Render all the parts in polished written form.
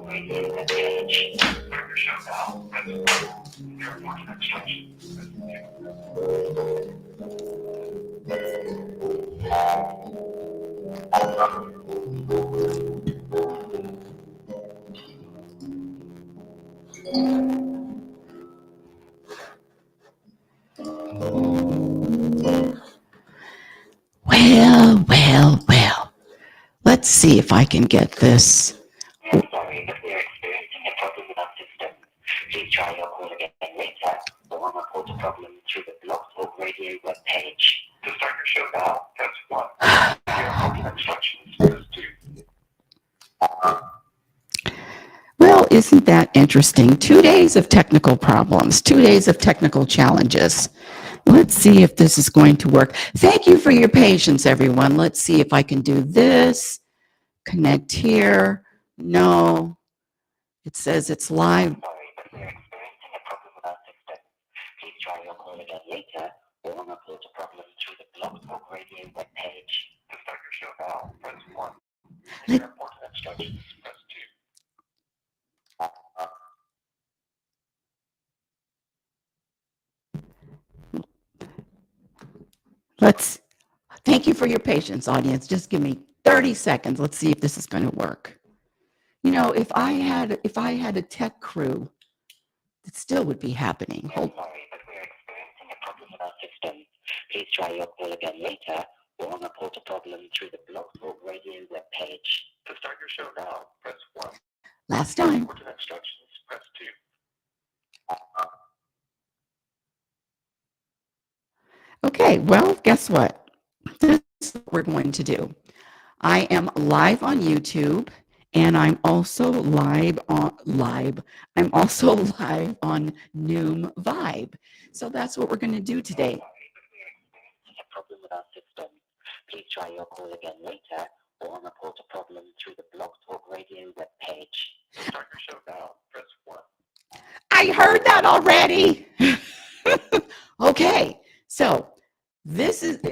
Radio page. Start your show now. Press 1. Airport instructions. Well. Let's see if I can get this. I'm sorry, but we are experiencing a problem with our system. Please try your call again later or report a problem through the Blog Talk Radio webpage. To start your show now, press 1. Airport instructions, press 2. Well, isn't that interesting? 2 days of technical problems, 2 days of technical challenges. Let's see if this is going to work. Thank you for your patience, everyone. Let's see if I can do this. Connect here. No. It says it's live. Sorry, but we are experiencing a problem with our system. Please try your call again later or report a problem through the Blog Talk Radio webpage. To start your show now, press 1. Airport instructions, press 2. Thank you for your patience, audience. Just give me 30 seconds. Let's see if this is going to work. You know, if I had a tech crew, it still would be happening. Sorry, but we are experiencing a problem with our system. Please try your call again later or report a problem through the Blog Talk Radio webpage. To start your show now, press 1. Last time. Airport instructions, press 2. Okay, well, guess what? This is what we're going to do. I am live on YouTube, and I'm also live on Noom Vibe. So that's what we're going to do today. Sorry, but we are experiencing a problem with our system. Please try your call again later or report a problem through the Blog Talk Radio webpage. To start your show now, press 1. I heard that already. Okay, so this is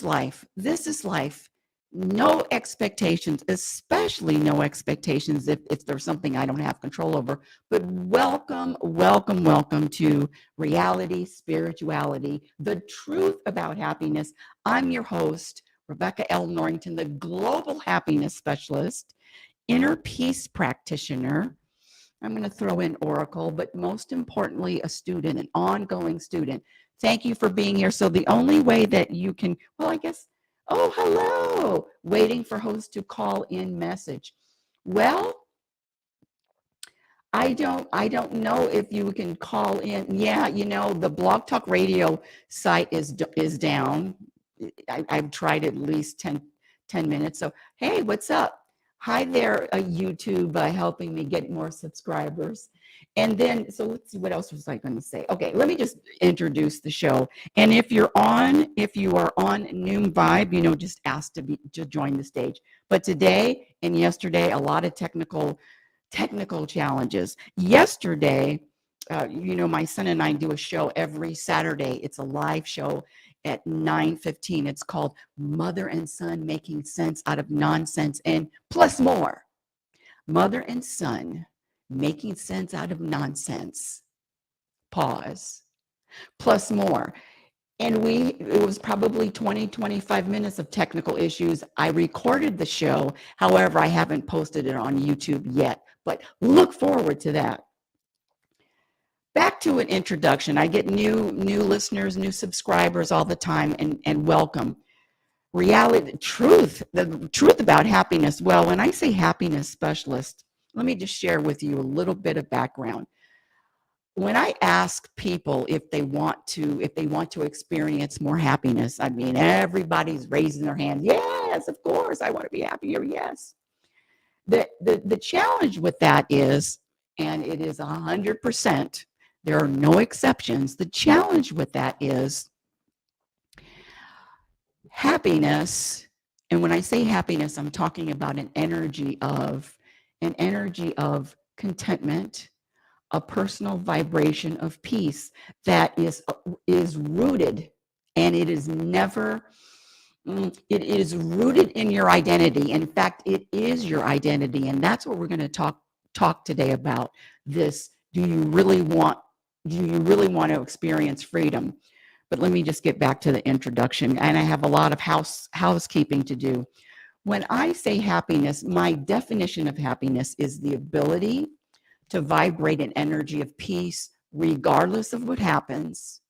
life. This is life. No expectations, especially no expectations if there's something I don't have control over. But welcome to Reality Spirituality, the truth about happiness. I'm your host, Rebecca L. Norrington, the global happiness specialist, inner peace practitioner. I'm going to throw in Oracle, but most importantly, a student, an ongoing student. Thank you for being here. So the only way that you can, oh, hello, waiting for host to call in message. Well, I don't know if you can call in. Yeah, the Blog Talk Radio site is down. I've tried at least 10 minutes. So, hey, what's up? Hi there, YouTube, helping me get more subscribers. And then, so let's see, what else was I going to say? Okay, let me just introduce the show. And if you are on Noom Vibe, just ask to join the stage. But today and yesterday, a lot of technical challenges. Yesterday, my son and I do a show every Saturday. It's a live show at 9:15. It's called Mother and Son Making Sense Out of Nonsense and Plus More. Mother and Son Making Sense Out of Nonsense. Pause. Plus more. And it was probably 20-25 minutes of technical issues. I recorded the show. However, I haven't posted it on YouTube yet, but look forward to that. Back to an introduction. I get new listeners, new subscribers all the time, and welcome. The truth about happiness. Well, when I say happiness specialist, let me just share with you a little bit of background. When I ask people if they want to experience more happiness, I mean, everybody's raising their hand. Yes, of course, I want to be happier. Yes. The challenge with that is, and it is 100%, there are no exceptions. The challenge with that is happiness. And when I say happiness, I'm talking about an energy of contentment, a personal vibration of peace that is rooted, and it is never It is rooted in your identity. In fact, it is your identity, and that's what we're going to talk today about. This: do you really want to experience freedom? But let me just get back to the introduction, and I have a lot of housekeeping to do. When I say happiness, my definition of happiness is the ability to vibrate an energy of peace, regardless of what happens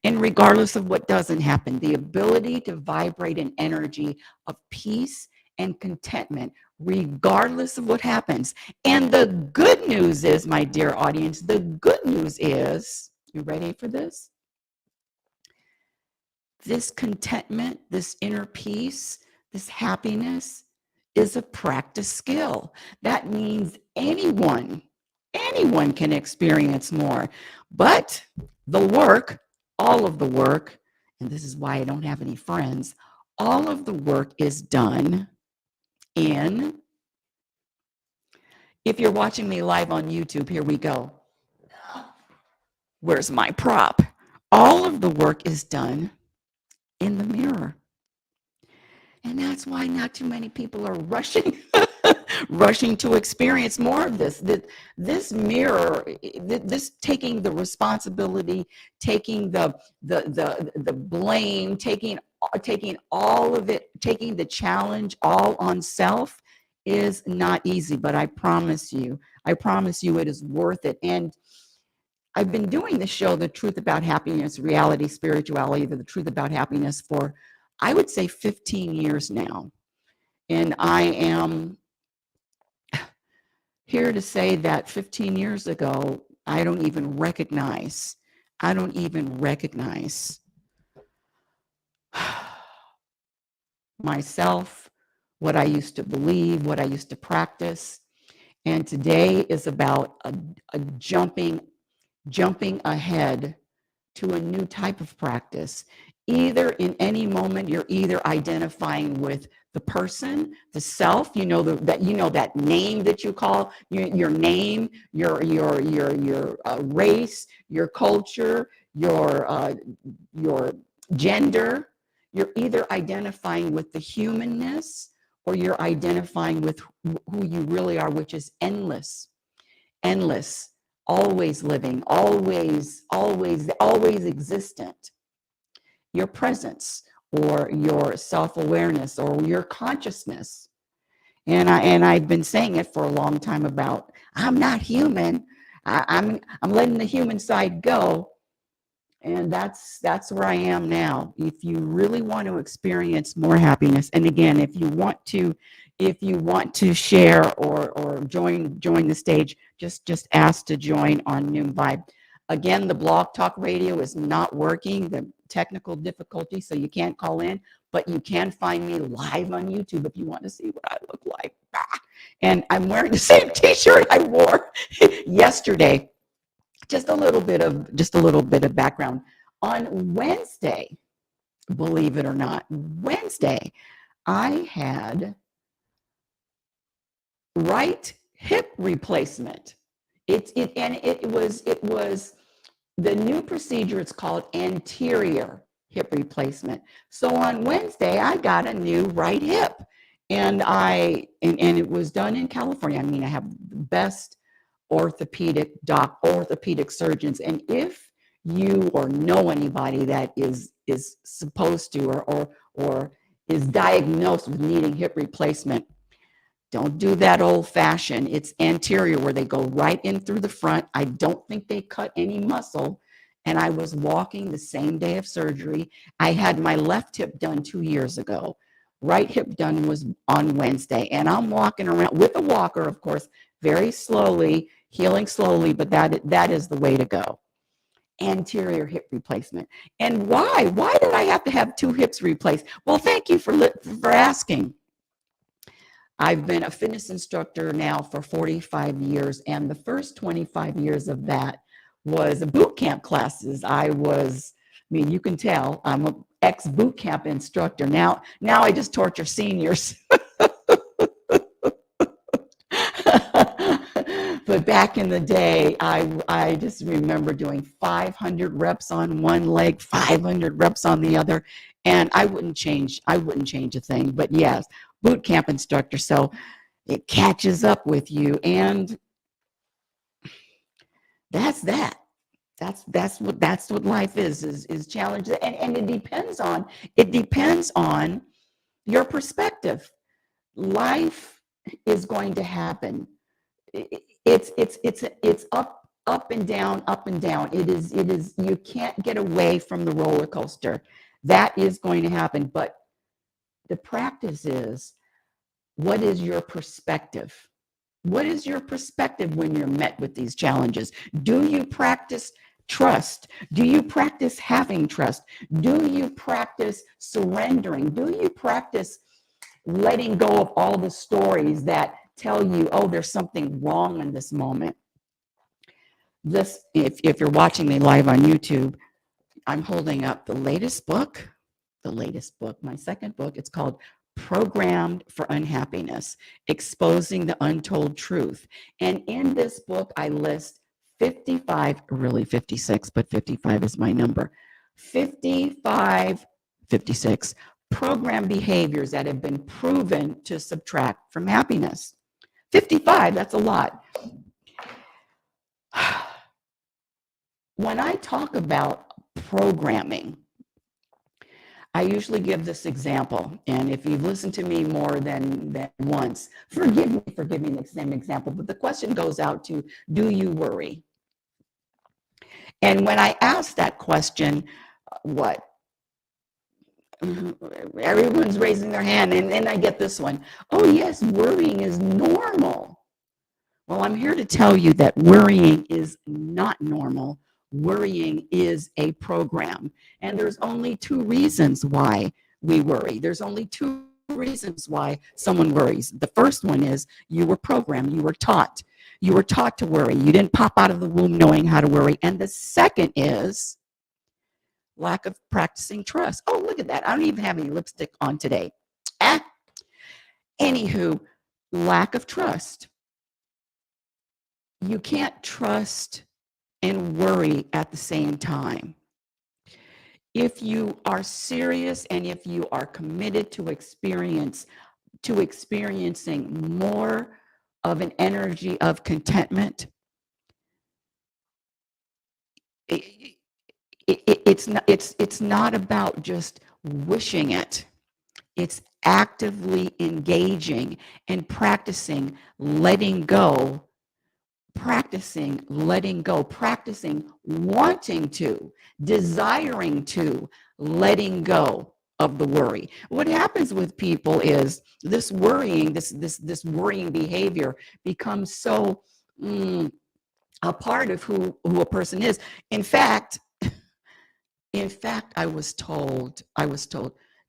and regardless of what doesn't happen. The ability to vibrate an energy of peace and contentment, regardless of what happens. And the good news is, my dear audience, the good news is, you ready for this? This contentment, this inner peace, this happiness is a practice skill. That means anyone can experience more. But the work, all of the work, and this is why I don't have any friends, all of the work is done in, if you're watching me live on YouTube, here we go. Where's my prop? All of the work is done in the mirror. And that's why not too many people are rushing rushing to experience more of this. This mirror, this taking the responsibility, taking the blame, taking all of it, taking the challenge all on self is not easy. But I promise you it is worth it. And I've been doing the show, The Truth About Happiness, Reality Spirituality, The Truth About Happiness, for, I would say, 15 years now. And I am here to say that 15 years ago, I don't even recognize myself, what I used to believe, what I used to practice. And today is about a jumping ahead to a new type of practice. Either in any moment, you're either identifying with the person, the self, that name that you call your name, your race, your culture, your gender. You're either identifying with the humanness, or you're identifying with who you really are, which is endless, always living, always existent. Your presence, or your self-awareness, or your consciousness. And I've been saying it for a long time about, I'm not human. I'm letting the human side go. And that's where I am now. If you really want to experience more happiness, and again, if you want to share or join the stage, just ask to join on Noon Vibe. Again, the Blog Talk Radio is not working, the technical difficulty, so you can't call in, but you can find me live on YouTube if you want to see what I look like. And I'm wearing the same t-shirt I wore yesterday. Just a little bit of background. On Wednesday, believe it or not, I had right hip replacement. It was the new procedure. It's called anterior hip replacement. So on Wednesday, I got a new right hip, and it was done in California. I mean, I have the best orthopedic surgeons, and if you or know anybody that is supposed to or is diagnosed with needing hip replacement, don't do that old fashioned. It's anterior, where they go right in through the front. I don't think they cut any muscle. And I was walking the same day of surgery. I had my left hip done 2 years ago. Right hip done was on Wednesday. And I'm walking around with a walker, of course, very slowly, healing slowly, but that is the way to go. Anterior hip replacement. And why? Why did I have to have 2 hips replaced? Well, thank you for asking. I've been a fitness instructor now for 45 years, and the first 25 years of that was boot camp classes. You can tell I'm an ex-boot camp instructor. Now I just torture seniors. But back in the day, I just remember doing 500 reps on one leg, 500 reps on the other, and I wouldn't change a thing. But yes, boot camp instructor, so it catches up with you, and that's that. That's what life is challenges, and it depends on your perspective. Life is going to happen. It's up and down, up and down. It is you can't get away from the roller coaster. That is going to happen. But the practice is, what is your perspective? What is your perspective when you're met with these challenges? Do you practice trust? Do you practice having trust? Do you practice surrendering? Do you practice letting go of all the stories that tell you, oh, there's something wrong in this moment? This, if you're watching me live on YouTube, I'm holding up the latest book, my second book. It's called Programmed for Unhappiness, Exposing the Untold Truth. And in this book, I list 55, really 56, but 55 is my number, 56 program behaviors that have been proven to subtract from happiness. 55, that's a lot. When I talk about programming, I usually give this example, and if you've listened to me more than once, forgive me for giving the same example, but the question goes out to, do you worry? And when I ask that question, what? Everyone's raising their hand, and then I get this one. Oh, yes, worrying is normal. Well, I'm here to tell you that worrying is not normal. Worrying is a program. And there's only two reasons why we worry. There's only two reasons why someone worries. The first one is you were programmed, you were taught. You were taught to worry. You didn't pop out of the womb knowing how to worry. And the second is lack of practicing trust. Oh, look at that. I don't even have any lipstick on today. Anywho, lack of trust. You can't trust and worry at the same time. If you are serious and if you are committed to experiencing more of an energy of contentment, it's not about just wishing it. It's actively engaging and practicing letting go, practicing wanting to, desiring to, letting go of the worry. What happens with people is this worrying, this worrying behavior becomes so a part of who a person is. In fact, I was told,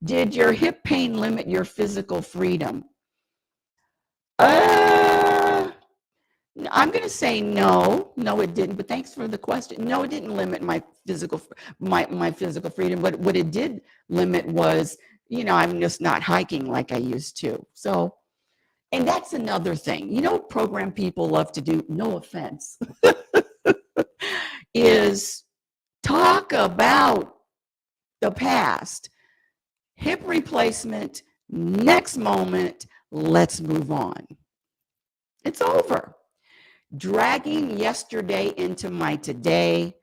did your hip pain limit your physical freedom? I'm going to say no. No, it didn't. But thanks for the question. No, it didn't limit my physical freedom. What it did limit was, I'm just not hiking like I used to. So, and that's another thing. Program people love to do, no offense, is talk about the past. Hip replacement, next moment, let's move on. It's over. Dragging yesterday into my today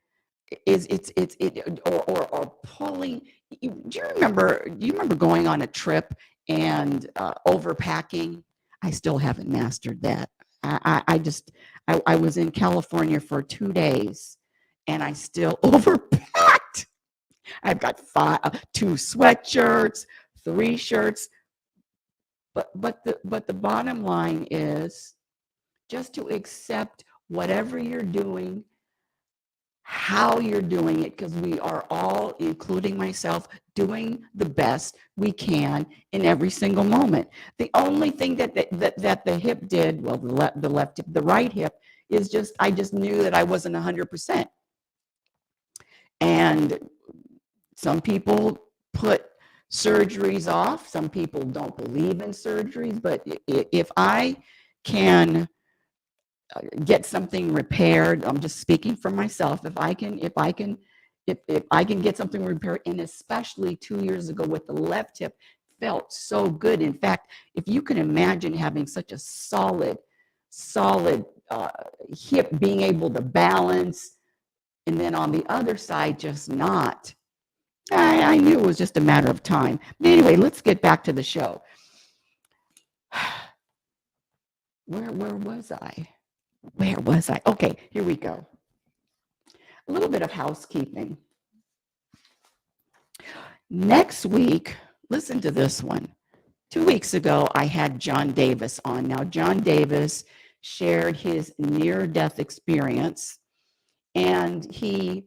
or pulling. Do you remember going on a trip and overpacking? I still haven't mastered that. I was in California for 2 days and I still overpacked. I've got 2 sweatshirts, 3 shirts, but the bottom line is just to accept whatever you're doing, how you're doing it, because we are all, including myself, doing the best we can in every single moment. The only thing that the hip did, well, the left hip, the right hip, is I just knew that I wasn't 100%. And some people put surgeries off. Some people don't believe in surgeries. But if I can get something repaired. I'm just speaking for myself. If I can get something repaired, and especially 2 years ago with the left hip, felt so good. In fact, if you can imagine having such a solid hip, being able to balance, and then on the other side, just not. I knew it was just a matter of time. But anyway, let's get back to the show. Where was I? Where was I? Okay, here we go. A little bit of housekeeping. Next week, listen to this one. 2 weeks ago, I had John Davis on. Now, John Davis shared his near-death experience, and we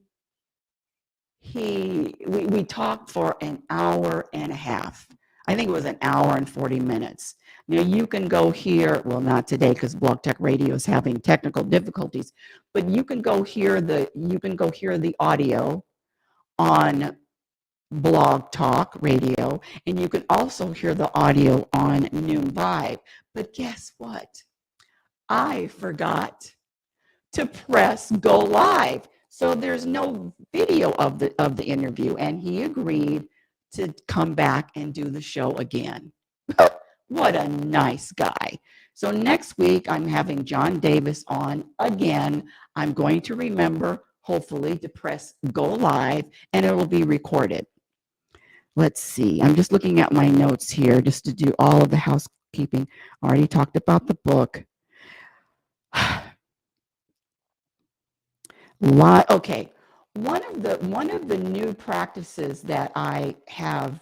talked for an hour and a half. I think it was an hour and 40 minutes. Now you can go here, well, not today because Blog Talk Radio is having technical difficulties, but you can go hear the audio on Blog Talk Radio, and you can also hear the audio on Noon Vibe. But guess what? I forgot to press go live. So there's no video of the interview, and he agreed to come back and do the show again. What a nice guy. So next week I'm having John Davis on again. I'm going to remember, hopefully, to press go live, and it will be recorded. Let's see. I'm just looking at my notes here just to do all of the housekeeping. I already talked about the book. Okay, one of the new practices that I have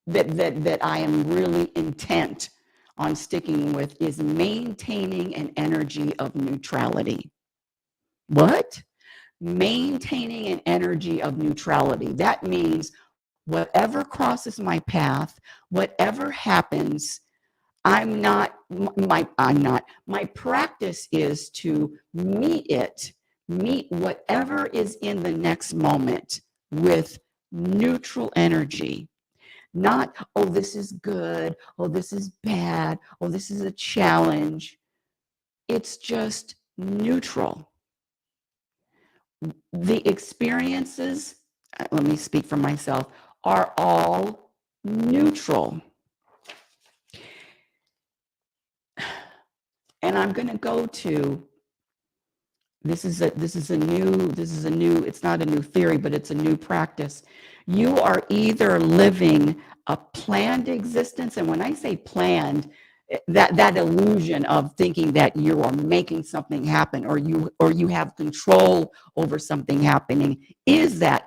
that I am really intent on sticking with is maintaining an energy of neutrality. What? Maintaining an energy of neutrality. That means whatever crosses my path, whatever happens, my practice is to meet whatever is in the next moment with neutral energy. Not, oh, this is good, oh, this is bad, oh, this is a challenge. It's just neutral. The experiences, let me speak for myself, are all neutral. And I'm going to go to, this is a new, it's not a new theory, but it's a new practice. You are either living a planned existence, and when I say planned, that illusion of thinking that you are making something happen, or you have control over something happening, is an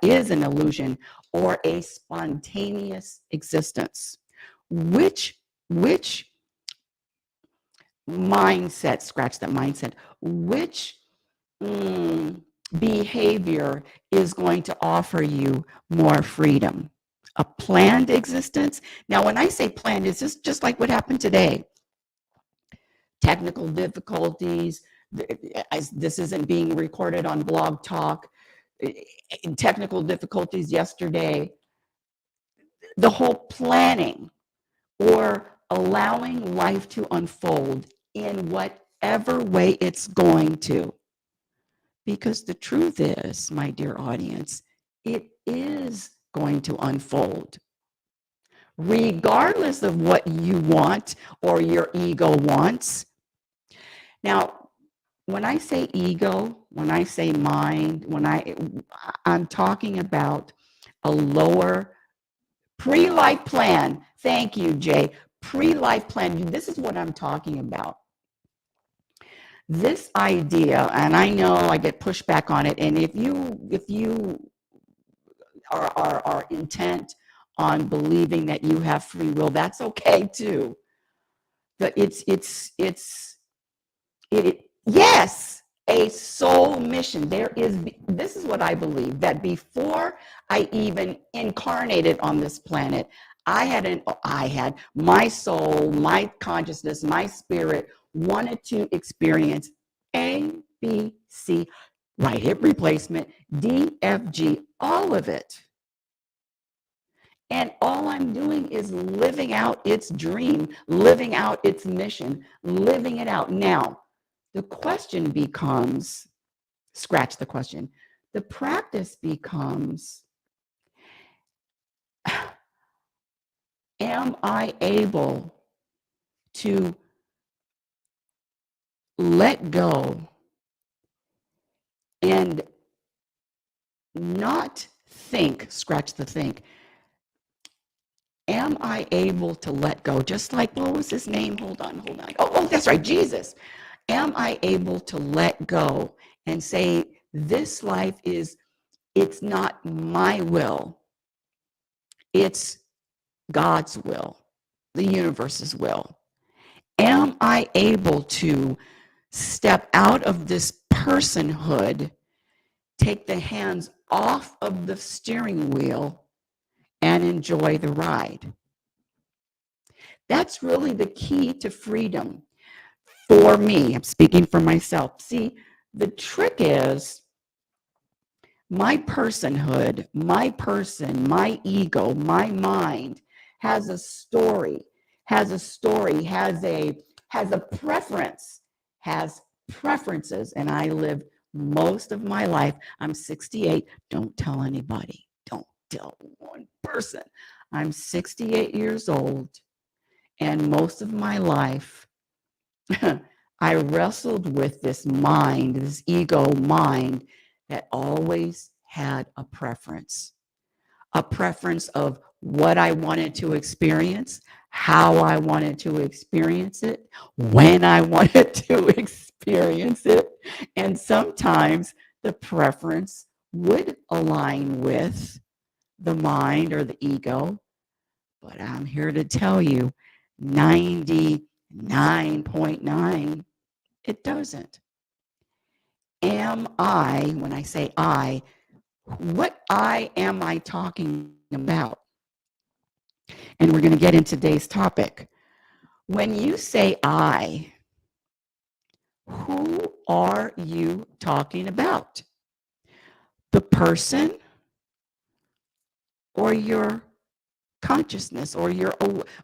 illusion, or a spontaneous existence. Which mindset, scratch that mindset, which behavior is going to offer you more freedom? A planned existence? Now, when I say planned, it's just like what happened today. Technical difficulties. This isn't being recorded on Blog Talk. Technical difficulties yesterday. The whole planning or allowing life to unfold in whatever way it's going to. Because the truth is, my dear audience, it is going to unfold. Regardless of what you want or your ego wants. Now, when I say ego, when I say mind, I'm talking about a lower pre-life plan. Thank you, Jay. Pre-life plan. This is what I'm talking about. This idea, and I know I get pushback on it, and if you are intent on believing that you have free will, that's okay too. But yes, a soul mission. This is what I believe, that before I even incarnated on this planet, I had my soul, my consciousness, my spirit wanted to experience A, B, C, right hip replacement, D, F, G, all of it. And all I'm doing is living out its dream, living out its mission, living it out. Now, the question becomes, scratch the question. The practice becomes, am I able to let go and not think, scratch the think, am I able to let go? Just like, what was his name? Hold on. Oh, that's right, Jesus. Am I able to let go and say, this life it's not my will, it's God's will, the universe's will? Am I able to step out of this personhood, take the hands off of the steering wheel, and enjoy the ride? That's really the key to freedom for me. I'm speaking for myself. See, the trick is my personhood, my person, my ego, my mind has a story, has a preference, has preferences, and I live most of my life. I'm 68. Don't tell anybody. Don't tell one person. I'm 68 years old, and most of my life I wrestled with this mind, this ego mind that always had a preference of what I wanted to experience, how I wanted to experience it, when I wanted to experience it. And sometimes the preference would align with the mind or the ego. But I'm here to tell you 99.9, it doesn't. Am I, when I say I, what I am I talking about? And we're going to get into today's topic. When you say I, who are you talking about? The person or your consciousness or your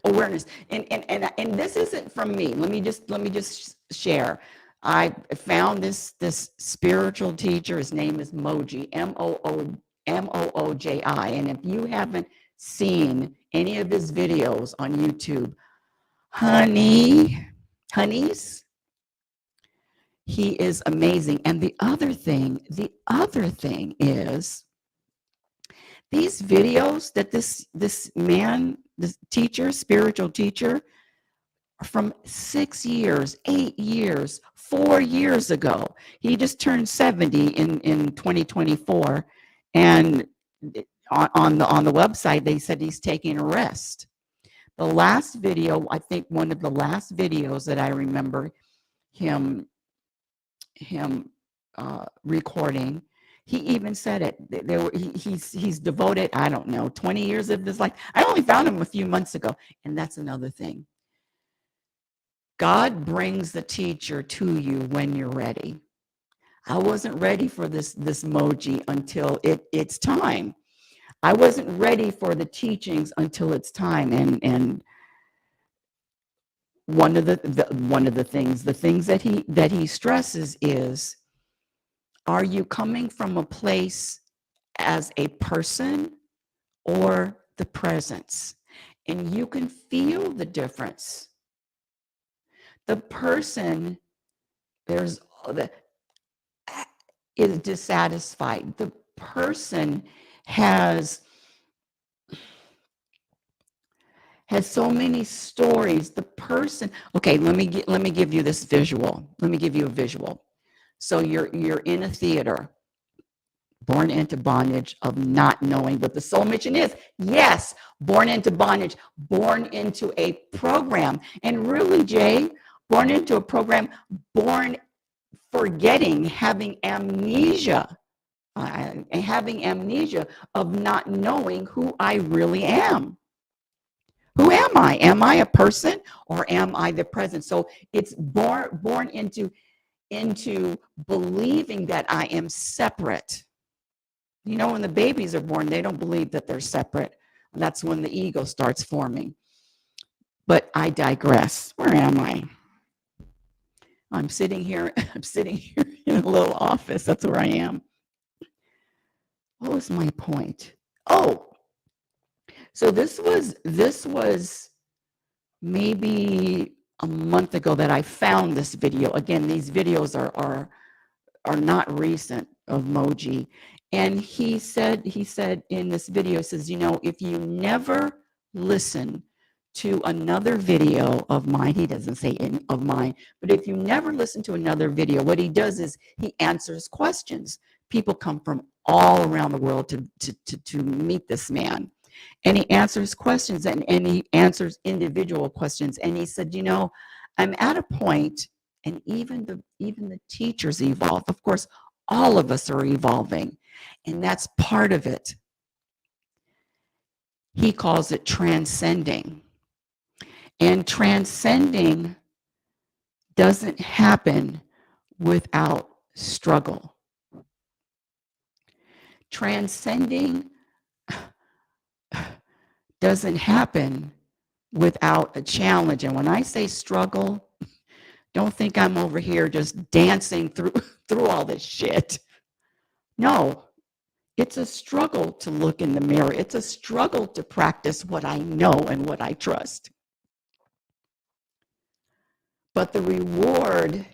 awareness? And this isn't from me. Let me just share. I found this spiritual teacher. His name is Moji, Mooji. And if you haven't seen any of his videos on YouTube, honeys, he is amazing. And the other thing is these videos that this man, this teacher, spiritual teacher, from 6 years, 8 years, 4 years ago. He just turned 70 in 2024, and on the website they said he's taking a rest. The last video, I think one of the last videos that I remember him recording, he even said it. He's devoted, I don't know, 20 years of his life. I only found him a few months ago, and that's another thing. God brings the teacher to you when you're ready. I wasn't ready for this Moji until it's time. I wasn't ready for the teachings until it's time. And one of the things that he stresses is, are you coming from a place as a person or the presence? And you can feel the difference. The person, is dissatisfied. The person has so many stories. The person, okay, let me give you this visual. Let me give you a visual. So you're in a theater, born into bondage of not knowing what the soul mission is. Yes, born into bondage, born into a program. And really, Jay, born into a program, born forgetting, having amnesia of not knowing who I really am. Who am I? Am I a person or am I the present? So it's born into believing that I am separate. You know, when the babies are born, they don't believe that they're separate. That's when the ego starts forming. But I digress. Where am I? I'm sitting here. I'm sitting here in a little office. That's where I am. What was my point? Oh, so this was maybe a month ago that I found this video. Again, these videos are not recent of Moji. And he said in this video, says, if you never listen to another video of mine, he doesn't say of mine, but if you never listen to another video, what he does is he answers questions. People come from all around the world to meet this man. And he answers questions and he answers individual questions. And he said, I'm at a point, and even the teachers evolve. Of course, all of us are evolving, and that's part of it. He calls it transcending. And transcending doesn't happen without struggle. Transcending doesn't happen without a challenge. And when I say struggle, don't think I'm over here just dancing through all this shit. No, it's a struggle to look in the mirror. It's a struggle to practice what I know and what I trust. But the reward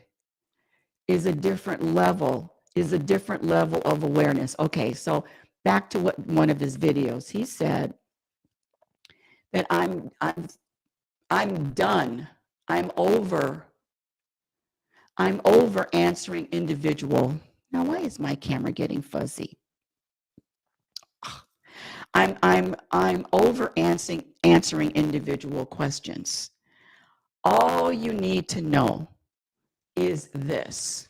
is a different level of awareness. Okay, so back to what one of his videos, he said that I'm done. I'm over answering individual. Now, why is my camera getting fuzzy? I'm over answering individual questions. All you need to know is this.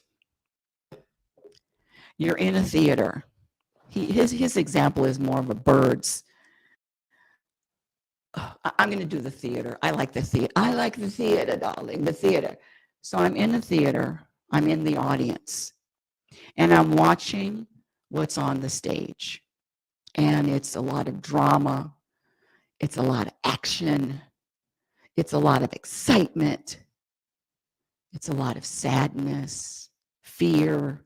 You're in a theater. His example is more of a bird's. I'm going to do the theater. I like the theater. I like the theater, darling, the theater. So I'm in the theater. I'm in the audience. And I'm watching what's on the stage. And it's a lot of drama. It's a lot of action. It's a lot of excitement. It's a lot of sadness, fear,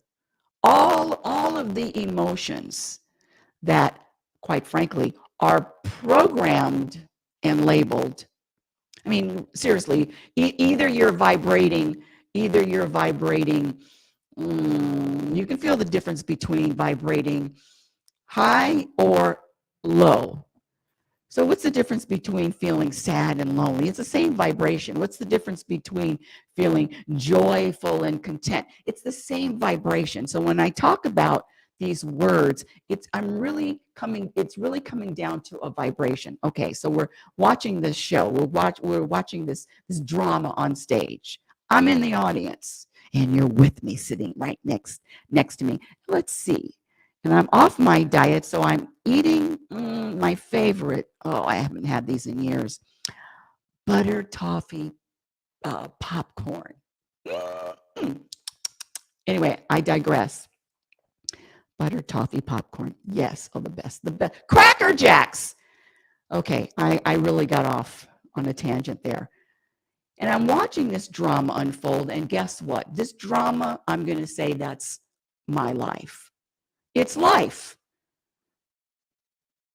all of the emotions that, quite frankly, are programmed and labeled. I mean, seriously, either you're vibrating, you can feel the difference between vibrating high or low. So what's the difference between feeling sad and lonely? It's the same vibration. What's the difference between feeling joyful and content? It's the same vibration. So when I talk about these words, it's really coming down to a vibration. Okay, so we're watching this show. We're watching this drama on stage. I'm in the audience, and you're with me, sitting right next to me. Let's see. And I'm off my diet, so I'm eating my favorite. Oh, I haven't had these in years. Butter toffee popcorn. Anyway, I digress. Butter toffee popcorn. Yes, the best. Cracker Jacks. Okay, I really got off on a tangent there. And I'm watching this drama unfold, and guess what? This drama, I'm going to say that's my life. It's life.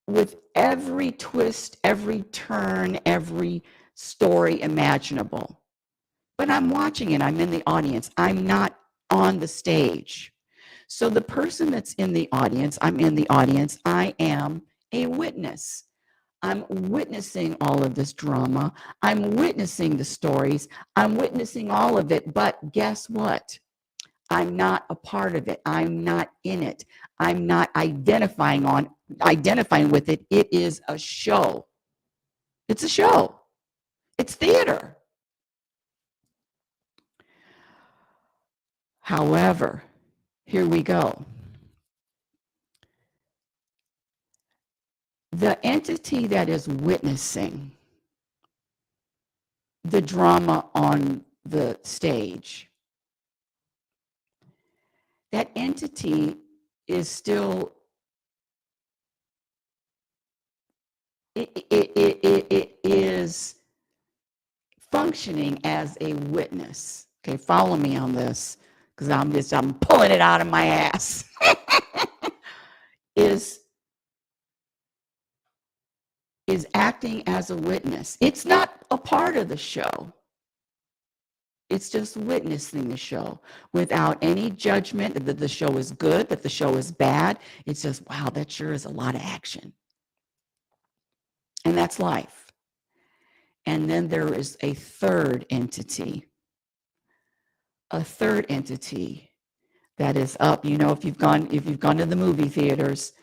With every twist, every turn, every story imaginable. But I'm watching it. I'm in the audience. I'm not on the stage. So the person that's in the audience, I'm in the audience. I am a witness. I'm witnessing all of this drama. I'm witnessing the stories. I'm witnessing all of it. But guess what? I'm not a part of it. I'm not in it. I'm not identifying with it. It is a show. It's a show. It's theater. However, here we go. The entity that is witnessing the drama on the stage, that entity is still it is functioning as a witness. Okay, follow me on this because I'm pulling it out of my ass. is acting as a witness. It's not a part of the show. It's just witnessing the show without any judgment that the show is good, that the show is bad. It's just, wow, that sure is a lot of action. And that's life. And then there is a third entity that is up. You know, if you've gone to the movie theaters,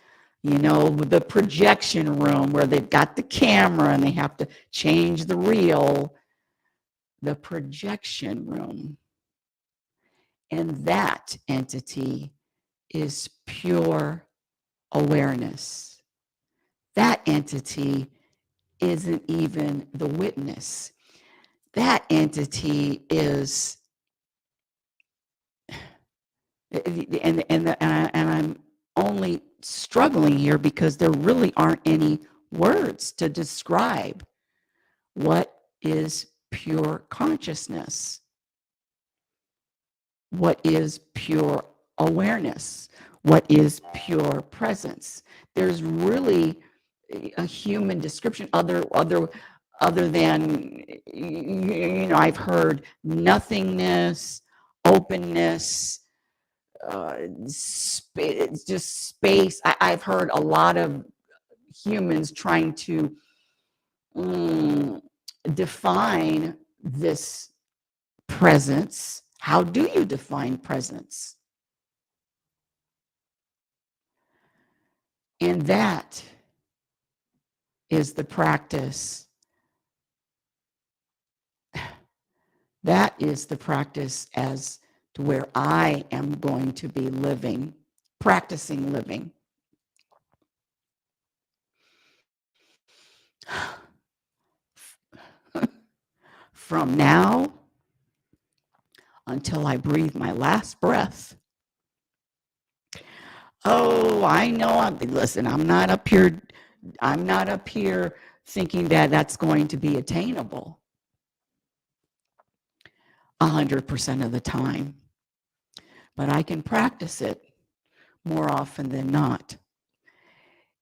you know, the projection room where they've got the camera and they have to change the reel, the projection room. And that entity is pure awareness. That entity isn't even the witness. That entity is, and I'm only struggling here because there really aren't any words to describe what is pure consciousness, what is pure awareness, what is pure presence. There's really a human description other than, you know, I've heard nothingness, openness, just space. I've heard a lot of humans trying to define this presence. How do you define presence? And that is the practice. That is the practice as to where I am going to be living, practicing living. From now until I breathe my last breath. Oh, I know. Listen, I'm not up here thinking that that's going to be attainable 100% of the time. But I can practice it more often than not.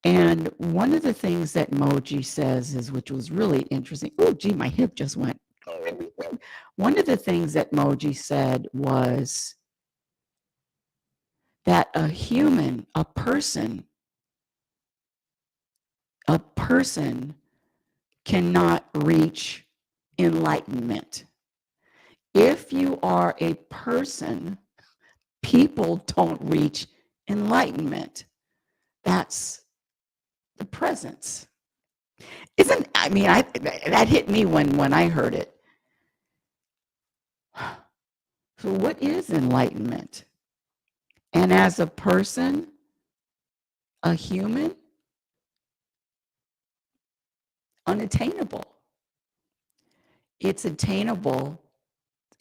And one of the things that Moji says is, which was really interesting. Oh, gee, my hip just went. One of the things that Moji said was that a human, a person cannot reach enlightenment. If you are a person, people don't reach enlightenment. That's the presence. That hit me when I heard it. So what is enlightenment? And as a person, a human, unattainable. It's attainable.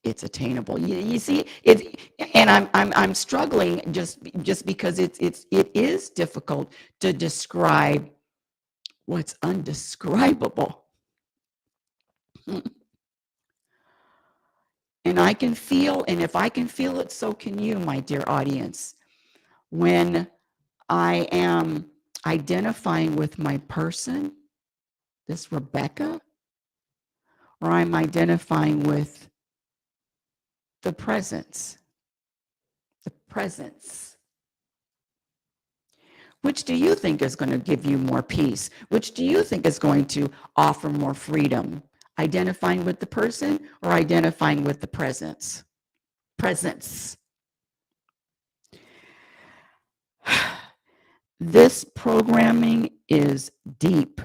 It's attainable. You see it, and I'm struggling just because it is difficult to describe what's undescribable. And I can feel, and if I can feel it, so can you, my dear audience. When I am identifying with my person, this Rebecca, or I'm identifying with the presence. The presence. Which do you think is going to give you more peace? Which do you think is going to offer more freedom? Identifying with the person or identifying with the presence? Presence. This programming is deep,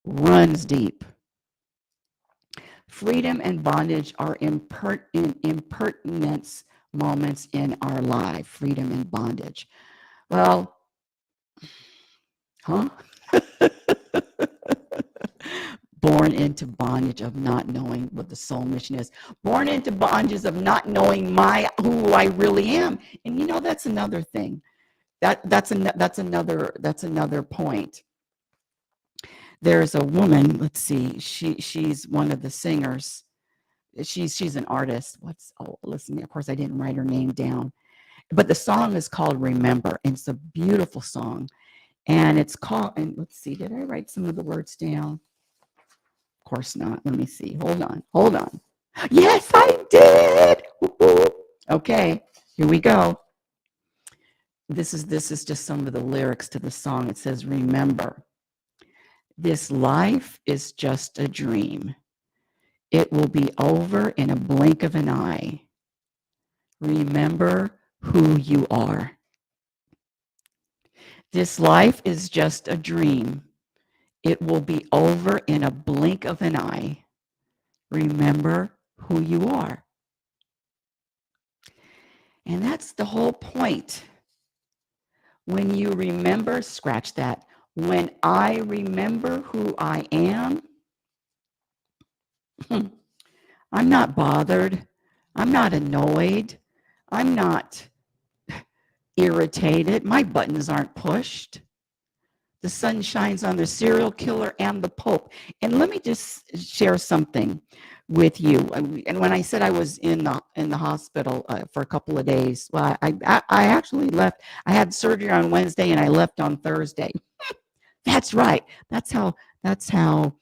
runs deep. Freedom and bondage are impertinence moments in our life. Freedom and bondage. Well, huh? Born into bondage of not knowing what the soul mission is. Born into bondage of not knowing who I really am. And you know, that's another thing. That's another point. There's a woman, let's see, she's one of the singers. She's an artist. Listen, of course I didn't write her name down. But the song is called Remember, and it's a beautiful song. And it's called, and let's see, did I write some of the words down? Of course not. Let me see. Hold on. Yes, I did. Okay, here we go. This is just some of the lyrics to the song. It says, remember, this life is just a dream. It will be over in a blink of an eye. Remember who you are. This life is just a dream. It will be over in a blink of an eye. Remember who you are. And that's the whole point. When you remember, scratch that. When I remember who I am, I'm not bothered. I'm not annoyed. I'm not irritated. My buttons aren't pushed. The sun shines on the serial killer and the Pope. And let me just share something with you. And when I said I was in the hospital for a couple of days, well, I actually left. I had surgery on Wednesday and I left on Thursday. That's right. That's how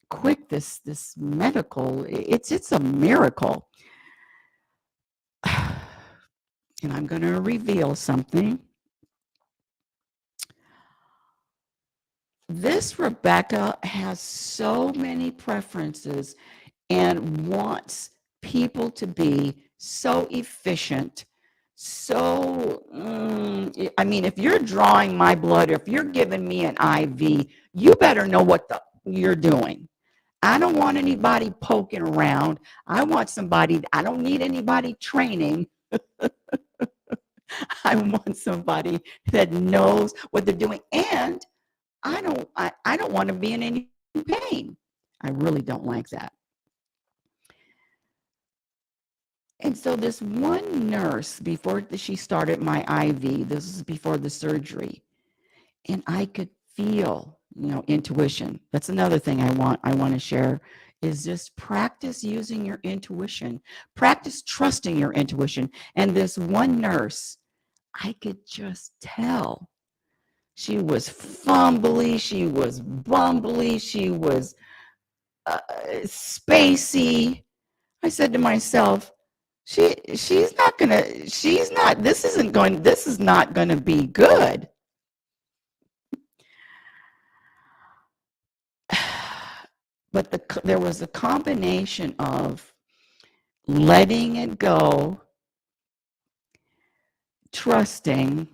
quick this medical. It's a miracle. And I'm going to reveal something. This Rebecca has so many preferences and wants people to be so efficient. So, I mean, if you're drawing my blood, if you're giving me an IV, you better know what you're doing. I don't want anybody poking around. I want somebody, I don't need anybody training. I want somebody that knows what they're doing. And I don't want to be in any pain. I really don't like that. And so this one nurse, before she started my IV, this is before the surgery, and I could feel, intuition. That's another thing I want to share is just practice using your intuition. Practice trusting your intuition. And this one nurse, I could just tell. She was fumbly, she was bumbly, she was spacey. I said to myself, this is not gonna be good. But there was a combination of letting it go, trusting.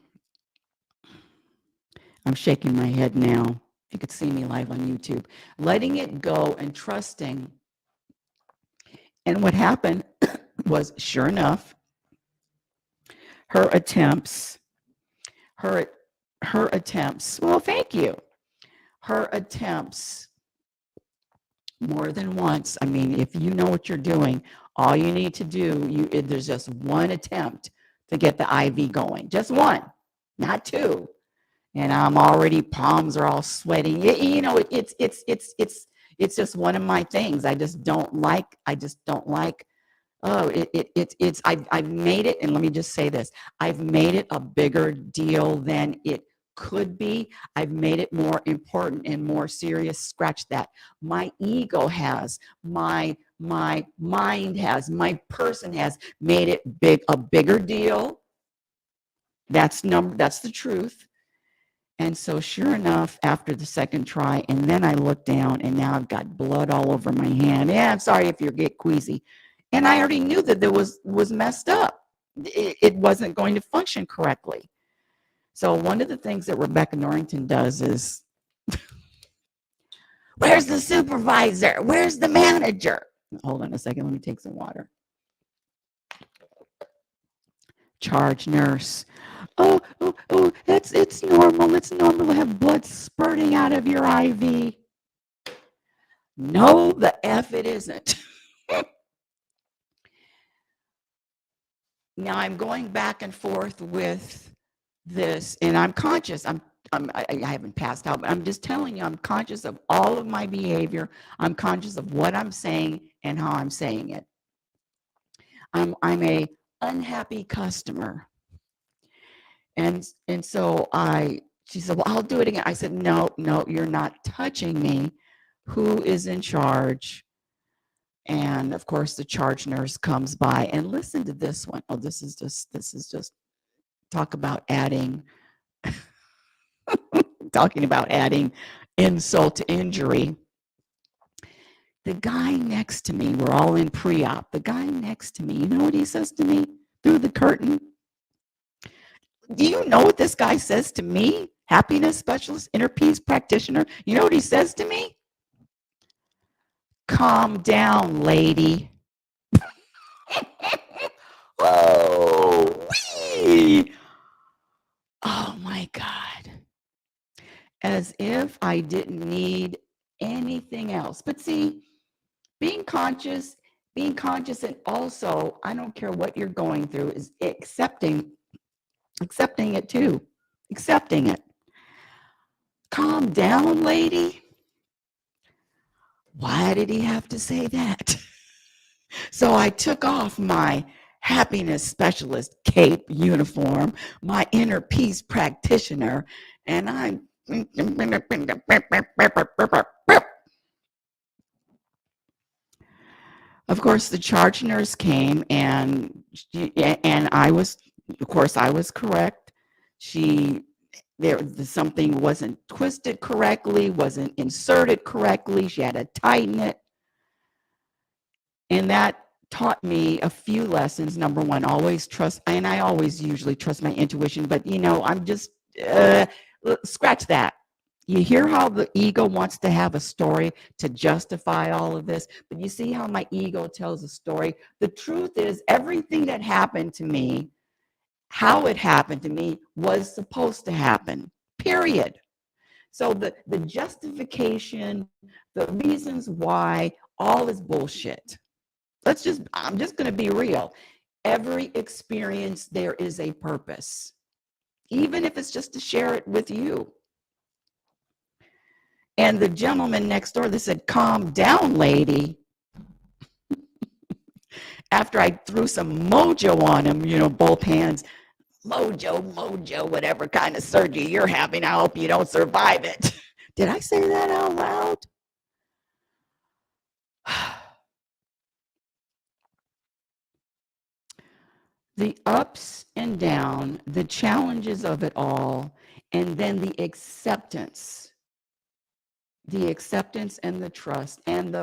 I'm shaking my head now. If you could see me live on YouTube. Letting it go and trusting. And what happened was, sure enough, her attempts, well, thank you. Her attempts more than once. I mean, if you know what you're doing, all you need to do, there's just one attempt to get the IV going. Just one, not two. And I'm already, palms are all sweating. It's just one of my things. I just don't like. I've made it, and let me just say this. I've made it a bigger deal than it could be. I've made it more important and more serious. Scratch that. My ego has, my mind has, my person has made it a bigger deal. That's the truth. And so sure enough, after the second try, and then I look down and now I've got blood all over my hand. Yeah, I'm sorry if you get queasy. And I already knew that there was messed up. It wasn't going to function correctly. So one of the things that Rebecca Norrington does is, where's the supervisor? Where's the manager? Hold on a second. Let me take some water. Charge nurse. Oh, it's normal. It's normal to have blood spurting out of your IV. No, the F it isn't. Now I'm going back and forth with this, and I'm conscious. I haven't passed out, but I'm just telling you, I'm conscious of all of my behavior. I'm conscious of what I'm saying and how I'm saying it. I'm a unhappy customer. And so she said, well, I'll do it again. I said, no, you're not touching me. Who is in charge? And of course, the charge nurse comes by, and listen to this one. Oh, this is just talk about adding, talking about adding insult to injury. The guy next to me, we're all in pre-op. The guy next to me, you know what he says to me through the curtain? Do you know what this guy says to me? Happiness specialist, inner peace practitioner. You know what he says to me? Calm down, lady. Whoa. Wee. Oh my God. As if I didn't need anything else. But see, being conscious, and also, I don't care what you're going through, is accepting it too. Accepting it. Calm down, lady. Why did he have to say that? So I took off my happiness specialist cape uniform, my inner peace practitioner, and I. Of course, the charge nurse came, and I was, of course, I was correct. Something wasn't twisted correctly, wasn't inserted correctly. She had to tighten it. And that taught me a few lessons. Number one, always trust, and I always usually trust my intuition, but I'm just, scratch that. You hear how the ego wants to have a story to justify all of this, but you see how my ego tells a story. The truth is, everything that happened to me, how it happened to me, was supposed to happen, period. So the justification, the reasons why, all is bullshit. I'm just going to be real. Every experience, there is a purpose, even if it's just to share it with you. And the gentleman next door that said, calm down, lady, after I threw some mojo on him, both hands, mojo, whatever kind of surgery you're having, I hope you don't survive it. Did I say that out loud? The ups and downs, the challenges of it all, and then the acceptance and the trust, and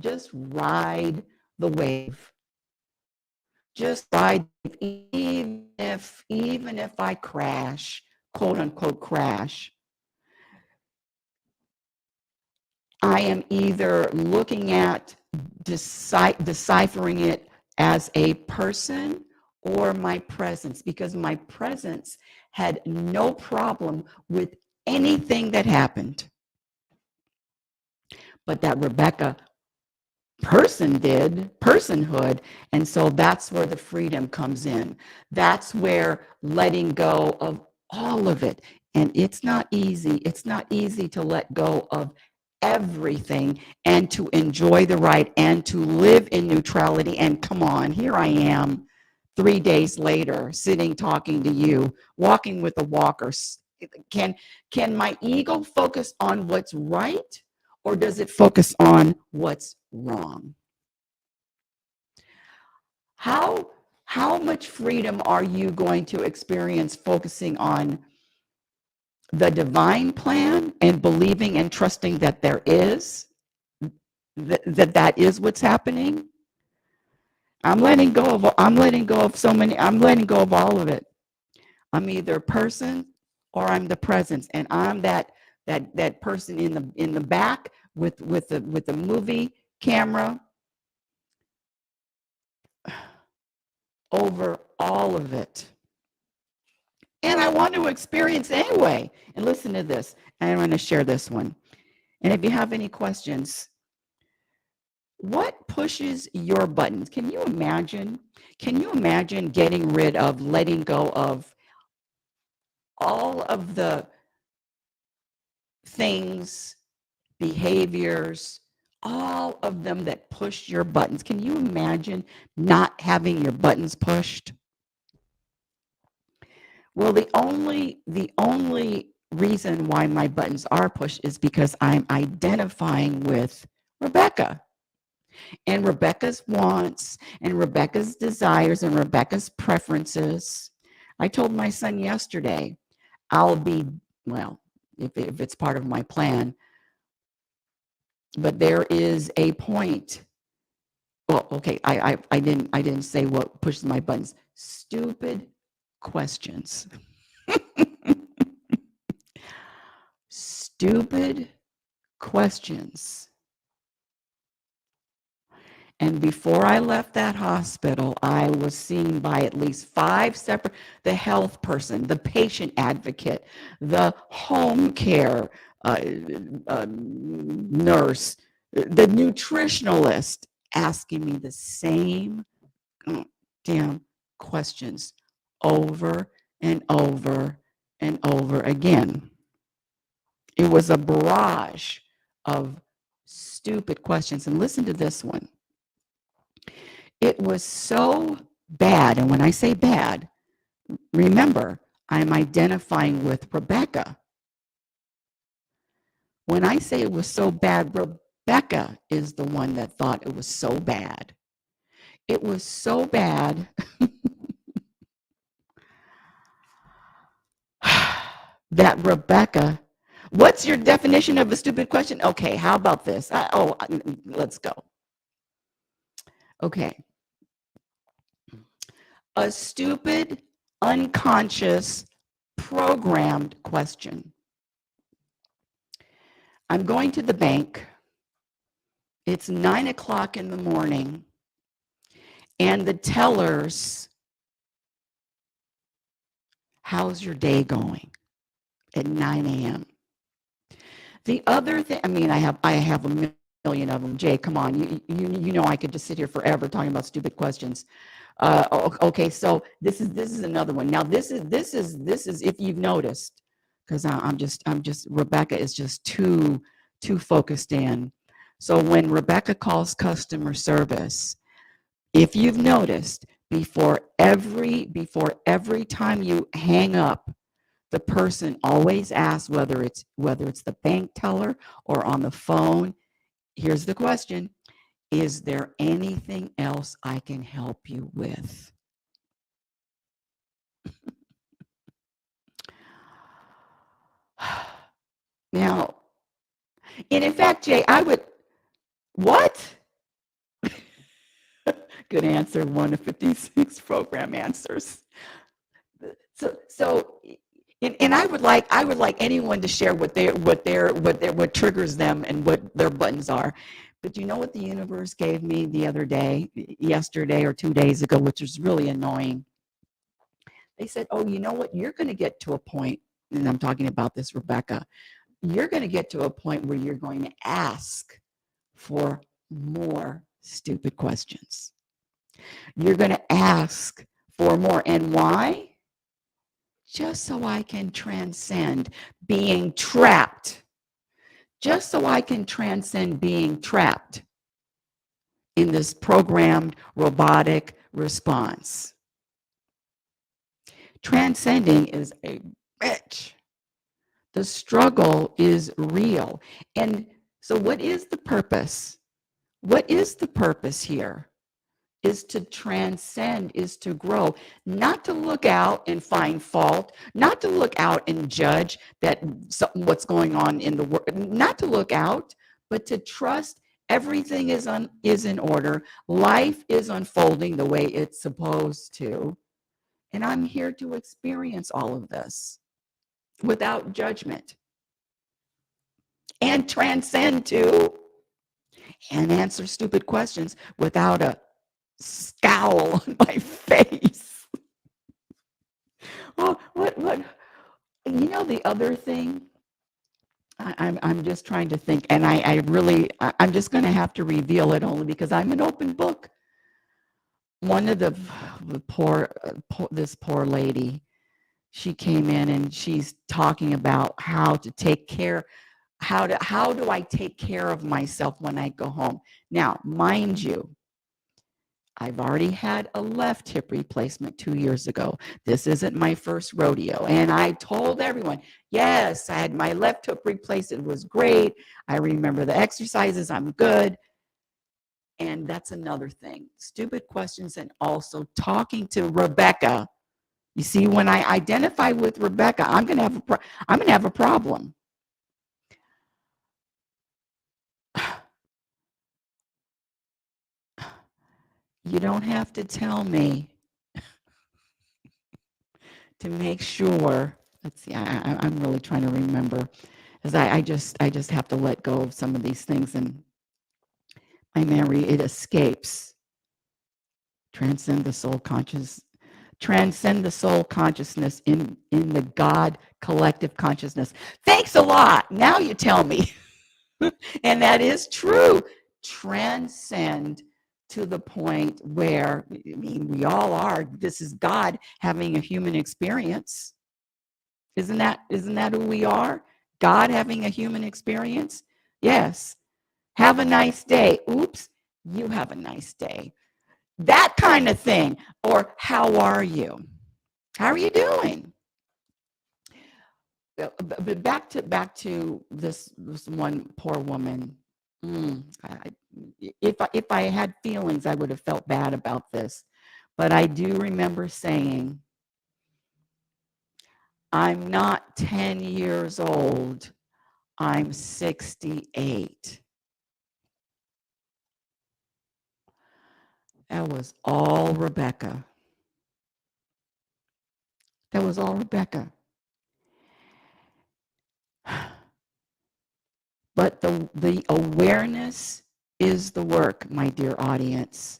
just ride the wave. Just ride, even if I crash, quote unquote crash. I am either looking at deciphering it as a person or my presence, because my presence had no problem with anything that happened. But that Rebecca person did, personhood. And so that's where the freedom comes in. That's where letting go of all of it. And it's not easy. It's not easy to let go of everything and to enjoy the ride and to live in neutrality. And come on, here I am 3 days later, sitting, talking to you, walking with a walker. Can my ego focus on what's right, or does it focus on what's wrong? How much freedom are you going to experience focusing on the divine plan and believing and trusting that there is, that is what's happening? I'm letting go of all of it. I'm either a person or I'm the presence, and I'm that person in the back with the movie camera over all of it. And I want to experience anyway. And listen to this. And I'm going to share this one. And if you have any questions, what pushes your buttons? Can you imagine getting rid of, letting go of all of the things, behaviors, all of them that push your buttons. Can you imagine not having your buttons pushed? Well, the only reason why my buttons are pushed is because I'm identifying with Rebecca and Rebecca's wants and Rebecca's desires and Rebecca's preferences. I told my son yesterday, I'll be, well, if it's part of my plan, but there is a point. Well, okay, I didn't say what pushes my buttons. Stupid questions. Stupid questions. And before I left that hospital, I was seen by at least 5 separate, the health person, the patient advocate, the home care nurse, the nutritionalist, asking me the same damn questions over and over and over again. It was a barrage of stupid questions. And listen to this one. It was so bad. And when I say bad, remember, I'm identifying with Rebecca. When I say it was so bad, Rebecca is the one that thought it was so bad. It was so bad that Rebecca, what's your definition of a stupid question? Okay, how about this? Let's go. Okay. A stupid, unconscious, programmed question. I'm going to the bank. It's 9 o'clock in the morning, and the tellers, how's your day going? At 9 a.m. The other thing, I mean, I have a million of them. Jay, come on, you know I could just sit here forever talking about stupid questions. Okay, so this is another one. Now this is if you've noticed, because I'm just Rebecca is just too focused in. So when Rebecca calls customer service, if you've noticed, before every time you hang up, the person always asks whether it's the bank teller or on the phone. Here's the question: is there anything else I can help you with? Now, and in fact, Jay, I would, what? Good answer, 1 of 56 program answers. So, and I would like anyone to share what triggers them and what their buttons are. But you know what the universe gave me the other day, yesterday or 2 days ago, which was really annoying. They said, "Oh, you know what? You're going to get to a point," and I'm talking about this, Rebecca. You're going to get to a point where you're going to ask for more stupid questions. You're going to ask for more. And why? Just so I can transcend being trapped. Just so I can transcend being trapped in this programmed robotic response. Transcending is a bitch. The struggle is real. And so what is the purpose? What is the purpose here? Is to transcend, is to grow, not to look out and find fault, not to look out and judge that what's going on in the world, not to look out, but to trust everything is in order. Life is unfolding the way it's supposed to. And I'm here to experience all of this without judgment and transcend to and answer stupid questions without a scowl on my face. Oh, what? You know, the other thing, I'm just trying to think, and I'm just going to have to reveal it only because I'm an open book. One of the this poor lady, she came in and she's talking about how to take care. how do I take care of myself when I go home? Now, mind you, I've already had a left hip replacement 2 years ago. This isn't my first rodeo. And I told everyone, yes, I had my left hip replaced. It was great. I remember the exercises. I'm good. And that's another thing. Stupid questions and also talking to Rebecca. You see, when I identify with Rebecca, I'm going to have a problem. You don't have to tell me to make sure. Let's see, I'm really trying to remember, because I just have to let go of some of these things, and my memory, it escapes. Transcend the soul consciousness in the God collective consciousness. Thanks a lot. Now you tell me. And that is true. Transcend to the point where, I mean, we all are. This is God having a human experience. Isn't that who we are? God having a human experience? Yes. Have a nice day. Oops, you have a nice day. That kind of thing. Or how are you? How are you doing? But back to this one poor woman. If I had feelings, I would have felt bad about this. But I do remember saying, I'm not 10 years old. I'm 68. That was all Rebecca. That was all Rebecca. But the awareness is the work, my dear audience.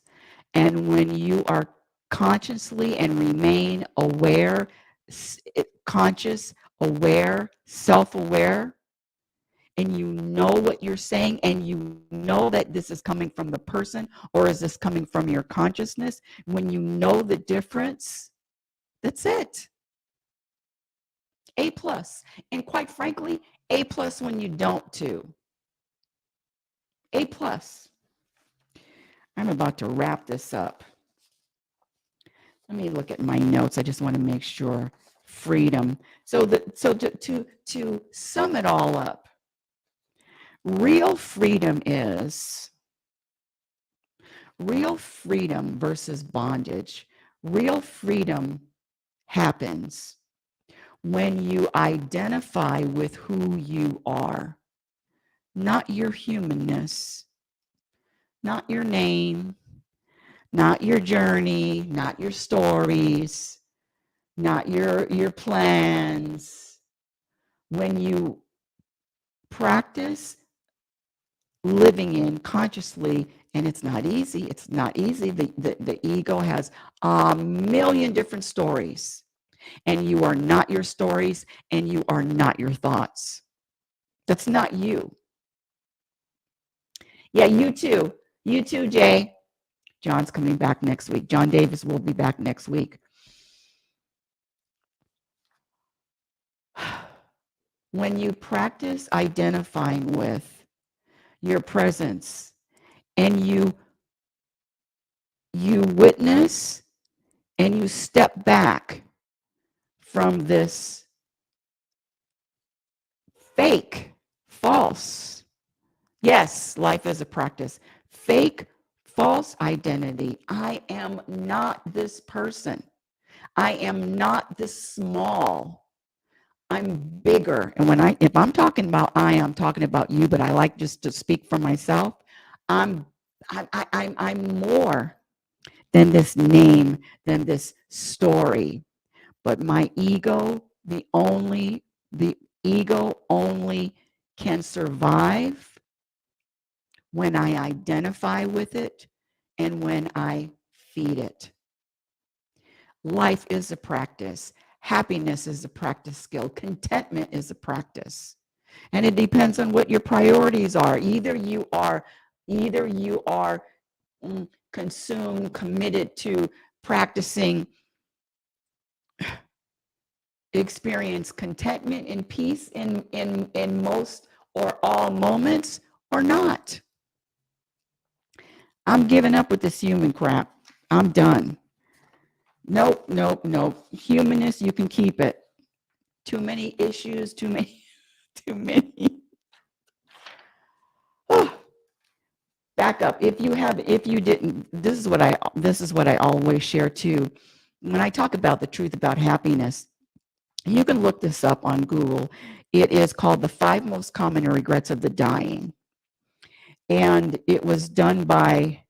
And when you are consciously and remain aware, conscious, aware, self-aware, and you know what you're saying, and you know that this is coming from the person, or is this coming from your consciousness, when you know the difference, that's it. A plus. And quite frankly, A plus when you don't too. A plus. I'm about to wrap this up. Let me look at my notes. I just want to make sure. Freedom. So to sum it all up, real freedom versus bondage. Real freedom happens when you identify with who you are, not your humanness, not your name, not your journey, not your stories, not your plans. When you practice living in consciously, and it's not easy. It's not easy. The ego has a million different stories, and you are not your stories, and you are not your thoughts. That's not you. Yeah, you too. You too, Jay. John's coming back next week. John Davis will be back next week. When you practice identifying with your presence, and you witness and you step back from this fake, false, yes, life is a practice, fake, false identity. I am not this person. I am not this small. I'm bigger. And if I'm talking about I'm talking about you, but I like just to speak for myself. I'm more than this name, than this story. But my ego, the ego only can survive when I identify with it and when I feed it. Life is a practice. Happiness is a practice skill. Contentment is a practice. And it depends on what your priorities are. Either you are consumed, committed to practicing, experience contentment and peace in most, or all moments or not. I'm giving up with this human crap. I'm done. Nope, nope, nope. Humanness, you can keep it. Too many issues, too many, too many. Oh, back up. If you didn't, this is what I always share too. When I talk about the truth about happiness, you can look this up on Google. It is called The Five Most Common Regrets of the Dying. And it was done by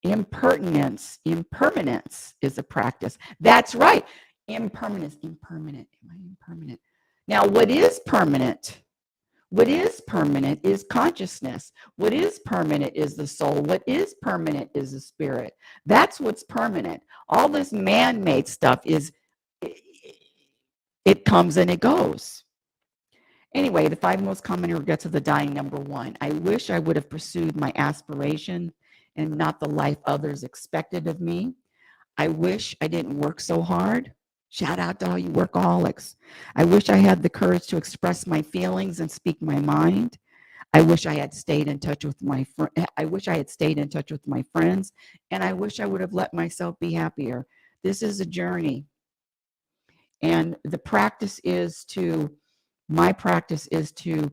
impermanence. Impermanence is a practice. That's right. Impermanence. Impermanent. Am I impermanent? Now, what is permanent? What is permanent is consciousness. What is permanent is the soul. What is permanent is the spirit. That's what's permanent. All this man-made stuff is, it comes and it goes. Anyway, the five most common regrets of the dying, number one. I wish I would have pursued my aspiration and not the life others expected of me. I wish I didn't work so hard. Shout out to all you workaholics. I wish I had the courage to express my feelings and speak my mind. I wish I had stayed in touch with I wish I had stayed in touch with my friends, and I wish I would have let myself be happier. This is a journey, and my practice is to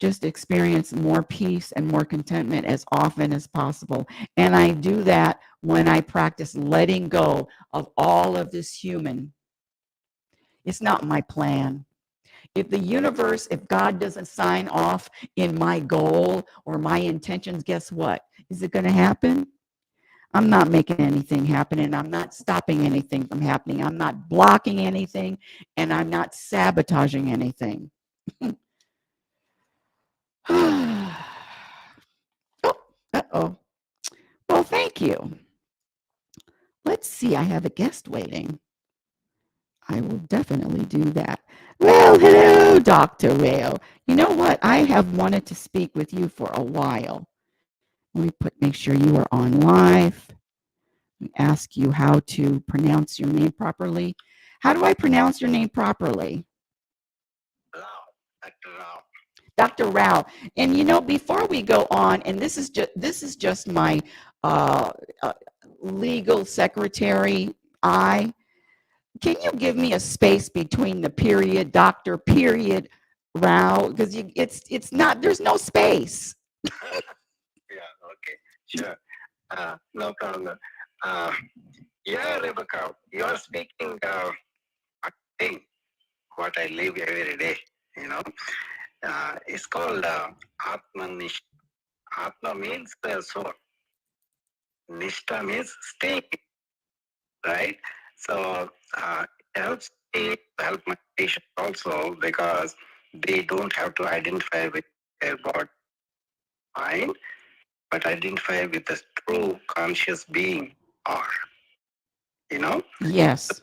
just experience more peace and more contentment as often as possible. And I do that when I practice letting go of all of this human. It's not my plan. If God doesn't sign off in my goal or my intentions, guess what? Is it going to happen? I'm not making anything happen, and I'm not stopping anything from happening. I'm not blocking anything, and I'm not sabotaging anything. Oh, uh-oh. Well, thank you. Let's see. I have a guest waiting. I will definitely do that. Well, hello, Dr. Rail. You know what? I have wanted to speak with you for a while. Let me make sure you are on live. Ask you how to pronounce your name properly. How do I pronounce your name properly? Dr. Rao. Dr. Rao. And you know, before we go on, and this is just my uh, uh, legal secretary. Can you give me a space between the period, Dr. Period Rao? Because it's not. There's no space. Yeah, okay, sure. No problem. Uh, yeah, Rebecca, you are speaking a thing what I live every day, you know. It's called Atma. Atma means soul. Nishta means staying, right? So it helps me help my patients also because they don't have to identify with their body, mind, but identify with the true conscious being are, you know? Yes.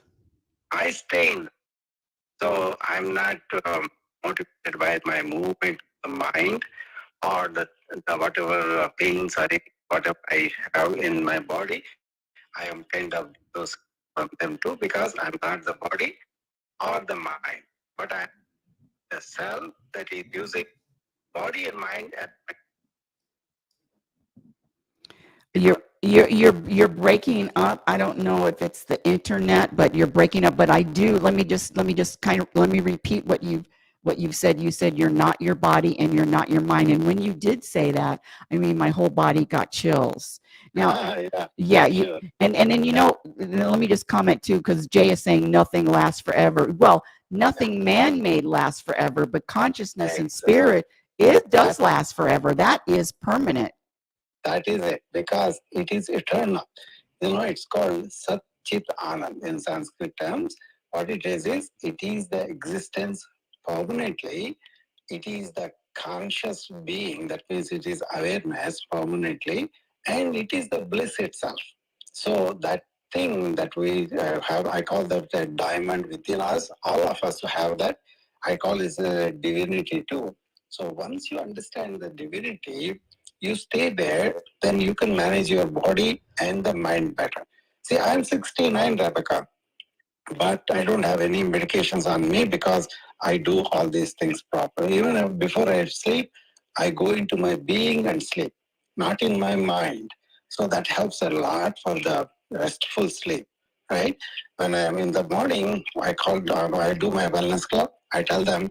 I stay in, so I'm not motivated by my movement, the mind, or the whatever pains or whatever I have in my body. I am kind of those from them too because I'm not the body or the mind, but I'm the cell that is using body and mind. You're breaking up. I don't know if it's the internet, but you're breaking up. But I do. Let me repeat what you've said. You said you're not your body and you're not your mind. And when you did say that, I mean, my whole body got chills. Now, yeah, Sure. and then let me just comment too, because Jay is saying nothing lasts forever. Well, nothing man-made lasts forever, but consciousness and spirit, it does last forever. That is permanent. That is it, because it is eternal. You know, it's called Sat Chit Anand in Sanskrit terms. What it is it is the existence permanently. It is the conscious being, that means it is awareness permanently, and it is the bliss itself. So that thing that we have, I call that a diamond within us. All of us have that. I call it a divinity too. So once you understand the divinity, you stay there, then you can manage your body and the mind better. See, I'm 69, Rebecca. but I don't have any medications on me because I do all these things properly. Even before I sleep, I go into my being and sleep, not in my mind. So that helps a lot for the restful sleep, right? When I'm in the morning, I do my wellness club. I tell them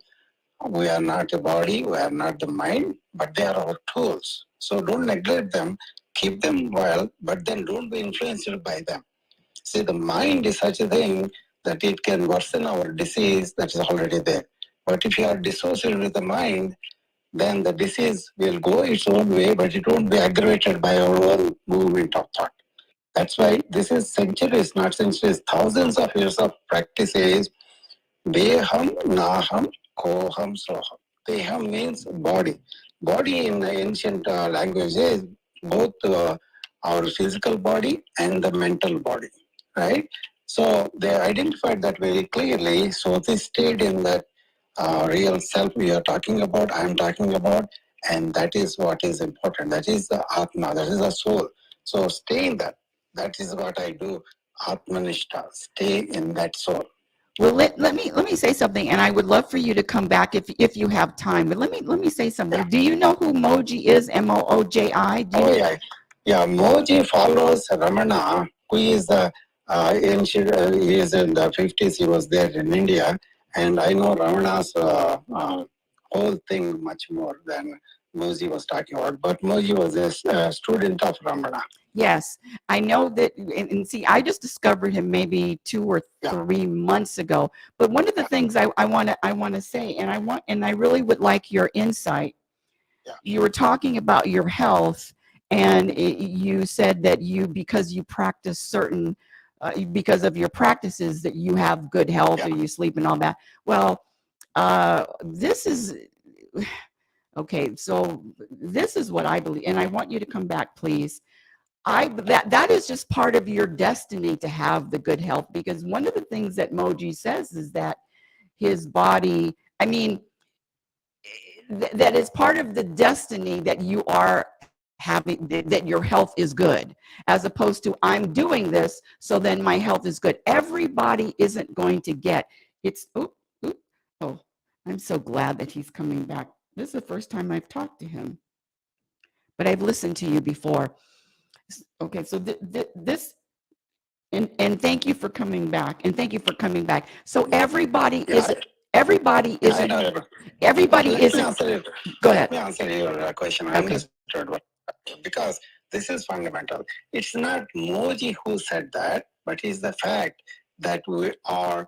we are not a body, we are not the mind, but they are our tools. So don't neglect them, keep them well, but then don't be influenced by them. See, the mind is such a thing that it can worsen our disease that is already there. But if you are dissociated with the mind, then the disease will go its own way, but it won't be aggravated by our own movement of thought. That's why this is centuries, not centuries, thousands of years of practices. Deham, Naham, Koham, Soham. Deham means body. Body in the ancient language is both our physical body and the mental body, right? So they identified that very clearly. So they stayed in that real self we are talking about, I am talking about, and that is what is important. That is the Atma, that is the soul. So stay in that. That is what I do. Atmanishta, stay in that soul. Well, let me say something, and I would love for you to come back if you have time. But let me say something. Yeah. Do you know who Moji is? Mooji. Yeah. Moji follows Ramana, who is the ancient. He is in the 50s. He was there in India, and I know Ramana's whole thing much more than Moji was talking about. But Moji was a student of Ramana. Yes, I know that, and see, I just discovered him maybe 2 or 3 months ago. But one of the things I want to say, and I really would like your insight. Yeah. You were talking about your health, and you said that because you practice certain, because of your practices, that you have good health, or you sleep and all that. Well, this is okay. So this is what I believe, and I want you to come back, please. That is just part of your destiny to have the good health, because one of the things that Moji says is that his body, I mean, that is part of the destiny that you are having, that your health is good, as opposed to I'm doing this so then my health is good. Everybody isn't going to get oh, I'm so glad that he's coming back. This is the first time I've talked to him, but I've listened to you before. Okay, so this, and thank you for coming back, and thank you for coming back. So everybody isn't everybody isn't. Go ahead. Let me answer your question. I understood because this is fundamental. It's not Moji who said that, but it's the fact that we are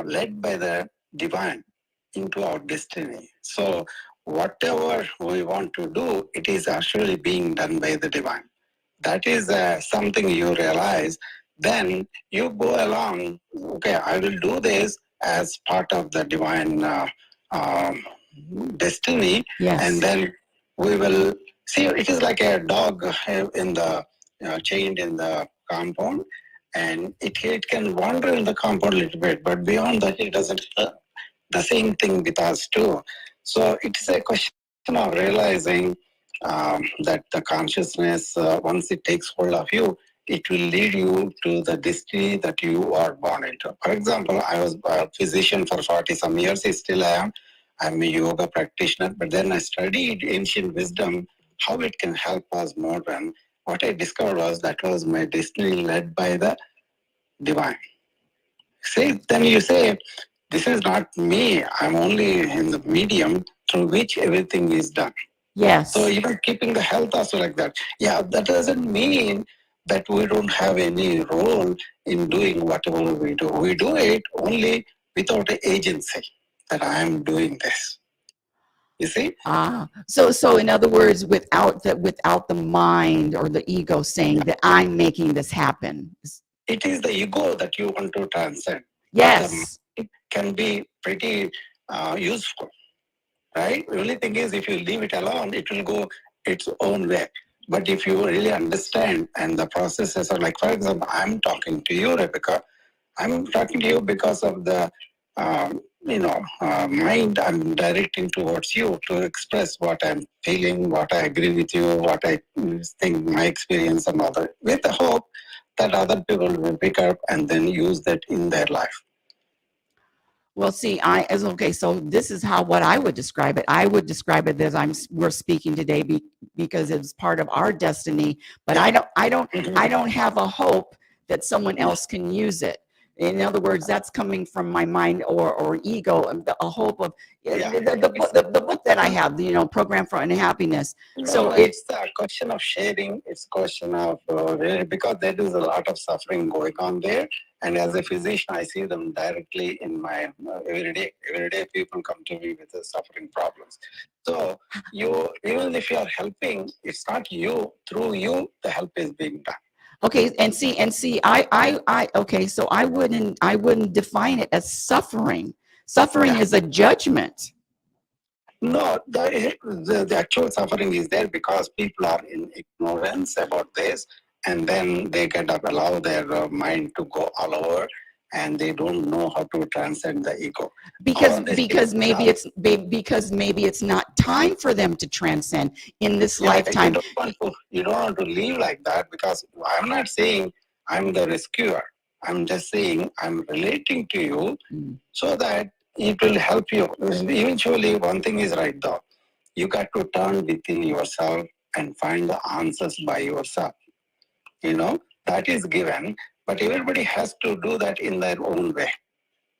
led by the divine into our destiny. So whatever we want to do, it is actually being done by the divine. That is something you realize. Then you go along, okay, I will do this as part of the divine destiny. Yes. And then we will see, it is like a dog in the chained in the compound, and it can wander in the compound a little bit, but beyond that, it doesn't. The same thing with us too. So it's a question of realizing that the consciousness, once it takes hold of you, it will lead you to the destiny that you are born into. For example, I was a physician for 40 some years, still I am. I'm a yoga practitioner, but then I studied ancient wisdom, how it can help us modern. What I discovered was that was my destiny led by the divine. See, then you say, this is not me. I'm only in the medium through which everything is done. Yes. So even keeping the health also like that. Yeah, that doesn't mean that we don't have any role in doing whatever we do. We do it only without an agency that I am doing this. You see? So in other words, without the mind or the ego saying that I'm making this happen. It is the ego that you want to transcend. Yes. It can be pretty useful, right? The only thing is, if you leave it alone, it will go its own way. But if you really understand, and the processes are like, for example, I'm talking to you, Rebecca. I'm talking to you because of the, mind I'm directing towards you to express what I'm feeling, what I agree with you, what I think my experience and all that, with the hope that other people will pick up and then use that in their life. Well, see, okay. So this is what I would describe it. I would describe it as we're speaking today because it's part of our destiny. But I don't have a hope that someone else can use it. In other words, that's coming from my mind or ego, and a hope of the book that I have, Program for Unhappiness. So it's a question of sharing. It's a question of really, because there is a lot of suffering going on there. And as a physician, I see them directly in my everyday. Everyday people come to me with the suffering problems. So even if you are helping, it's not you. Through you, the help is being done. Okay, and see, okay, so I wouldn't define it as suffering. Suffering is a judgment. No, the actual suffering is there because people are in ignorance about this, and then they kind of allow their mind to go all over, and they don't know how to transcend the ego. Because maybe it's not time for them to transcend in this lifetime. You don't want to live like that, because I'm not saying I'm the rescuer. I'm just saying I'm relating to you so that it will help you. Eventually, one thing is right though. You got to turn within yourself and find the answers by yourself. That is given, but everybody has to do that in their own way,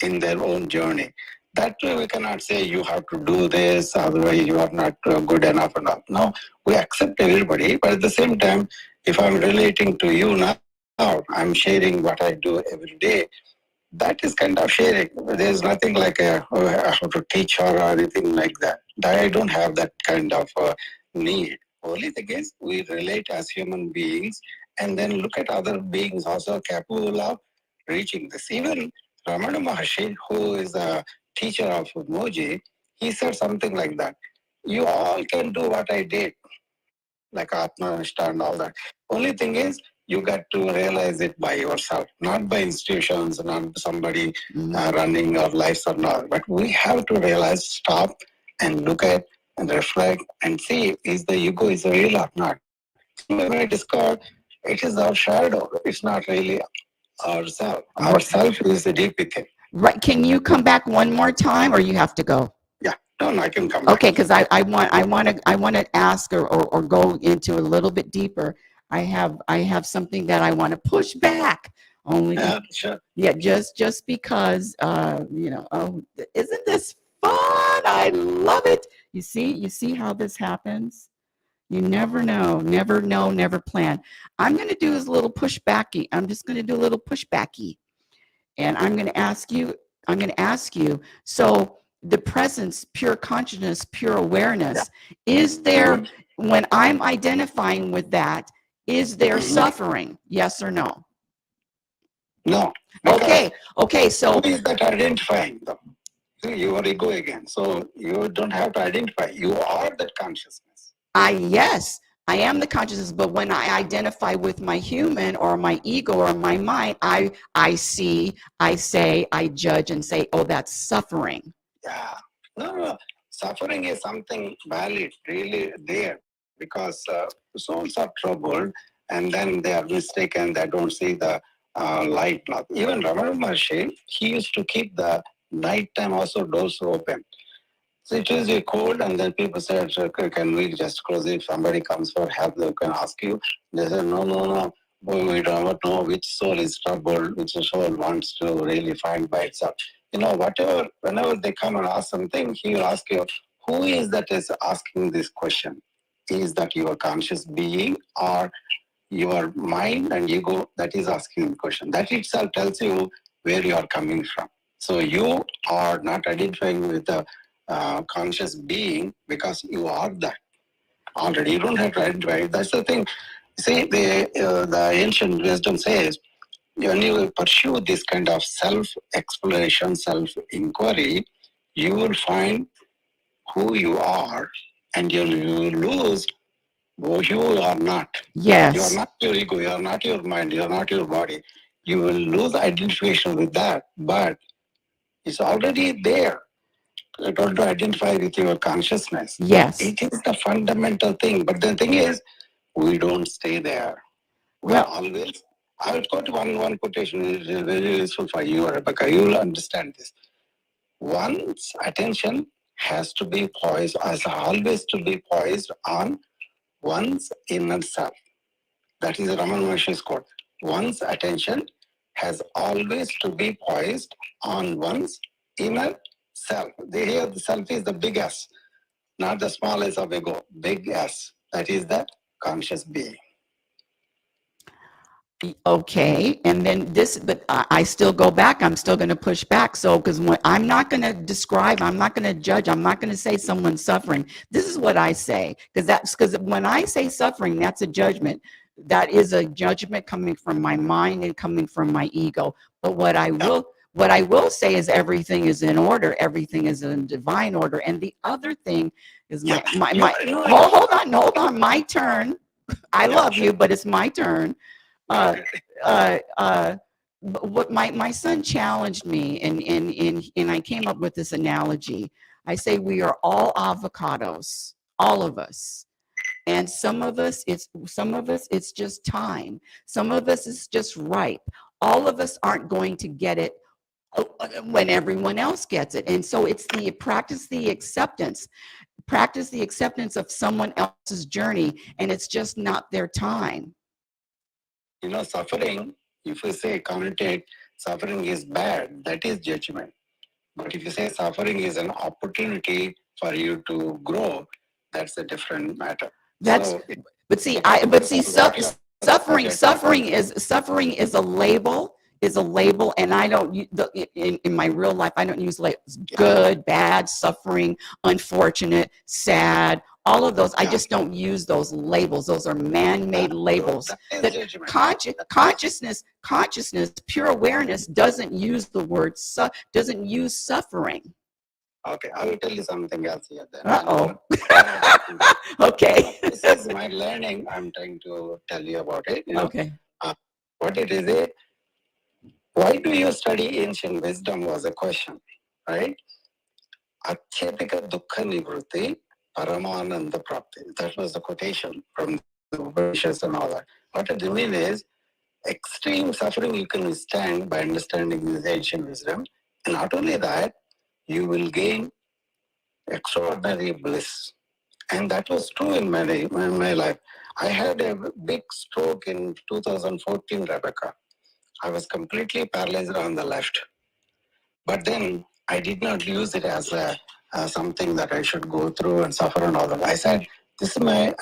in their own journey. That way we cannot say you have to do this, otherwise you are not good enough enough. No, we accept everybody, but at the same time, if I'm relating to you now, I'm sharing what I do every day. That is kind of sharing. There's nothing like I have to teach her or anything like that. I don't have that kind of need. Only thing is, we relate as human beings and then look at other beings also capable of reaching this. Even Ramana Maharshi, who is a teacher of Moji, he said something like that. You all can do what I did, like Atma Nishta and all that. Only thing is, you got to realize it by yourself, not by institutions, not somebody running our lives or not. But we have to realize, stop and look at and reflect and see, is the ego is real or not? When I discover it is our shadow, it's not really ourself. Ourself is deep within. Right. Can you come back one more time, or you have to go? Yeah, no, I can come back. Okay, because I want to ask or go into a little bit deeper. I have something that I want to push back. Only sure. Yeah, just because oh, isn't this fun? I love it. You see how this happens? You never know, never plan. I'm going to do this little pushbacky. I'm just going to do a little pushbacky. And I'm going to ask you, so the presence, pure consciousness, pure awareness, is there, when I'm identifying with that, is there suffering? Yes or no? No. Okay, so. Who is that identifying them? Your ego again. So you don't have to identify. You are that consciousness. Yes, I am the consciousness, but when I identify with my human or my ego or my mind, I see, I say, I judge and say, oh, that's suffering. Yeah. No. Suffering is something valid, really there, because souls are troubled and then they are mistaken. They don't see the light. Even Ramana Maharshi, he used to keep the nighttime also doors open. So it is cold, and then people said, can we just close it? If somebody comes for help, they can ask you. They said, no. We don't know which soul is troubled, which soul wants to really find by itself. Whenever they come and ask something, he will ask you, who is that is asking this question? Is that your conscious being or your mind and ego that is asking the question? That itself tells you where you are coming from. So you are not identifying with the conscious being because you are that already. You don't have to identify. That's the thing. See, the ancient wisdom says, when you pursue this kind of self-exploration, self-inquiry, you will find who you are, and you lose who you are not. Yes. You are not your ego, you are not your mind, you are not your body. You will lose identification with that, but it's already there. You don't identify with your consciousness. Yes. It is the fundamental thing. But the thing is, we don't stay there. We are always I will quote one quotation. It is very useful for you, Rebecca. You will understand this. One's attention has to be poised, as always, to be poised on one's inner self. That is Raman Maharshi's quote. One's attention has always to be poised on one's inner self. Here, the self is the big S, not the small s of ego. Big S. That is the conscious being. Okay, and then this, but I still go back, I'm still going to push back. So, because when I'm not going to describe, I'm not going to judge, I'm not going to say someone's suffering. This is what I say, because when I say suffering, that's a judgment. That is a judgment coming from my mind and coming from my ego. But what I will say is everything is in order, everything is in divine order. And the other thing is hold on, my turn. I love you, but it's my turn. What my son challenged me, and I came up with this analogy. I say we are all avocados, all of us, and some of us it's just time. Some of us it's just ripe. All of us aren't going to get it when everyone else gets it, and so it's practice the acceptance of someone else's journey, and it's just not their time. Suffering, if you say connotate suffering is bad, that is judgment. But if you say suffering is an opportunity for you to grow, that's a different matter. Suffering is a label. And I don't in my real life, I don't use labels. Good, bad, suffering, unfortunate, sad, all of those. I just don't use those labels. Those are man-made labels. Consciousness, pure awareness doesn't use the word doesn't use suffering. Okay, I will tell you something else here then. Okay. This is my learning. I'm trying to tell you about it. Okay. What it is, why do you study ancient wisdom was a question, right? Achyadika dukkha nivrutti paramananda prapti. That was the quotation from the Upanishads and all that. What it means is, extreme suffering you can withstand by understanding this ancient wisdom. And not only that, you will gain extraordinary bliss. And that was true in my life. I had a big stroke in 2014, Rebecca. I was completely paralyzed on the left. But then I did not use it as something that I should go through and suffer and all that. I said, this is my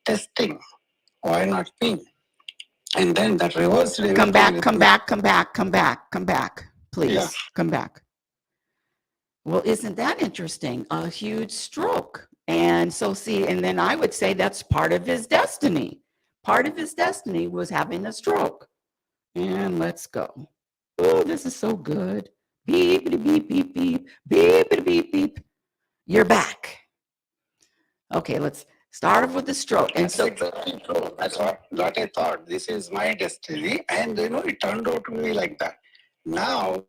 testing. Why not me? And then that reversed. Come back. Please, yeah. Come back. Well, isn't that interesting? A huge stroke. And so and then I would say that's part of his destiny. Part of his destiny was having a stroke. And let's go. Oh, this is so good. Beep, beep, beep, beep, beep, beep, beep, beep. You're back. Okay, let's start off with the stroke. And that's exactly true. That's what I thought. This is my destiny. And it turned out to be like that. Now,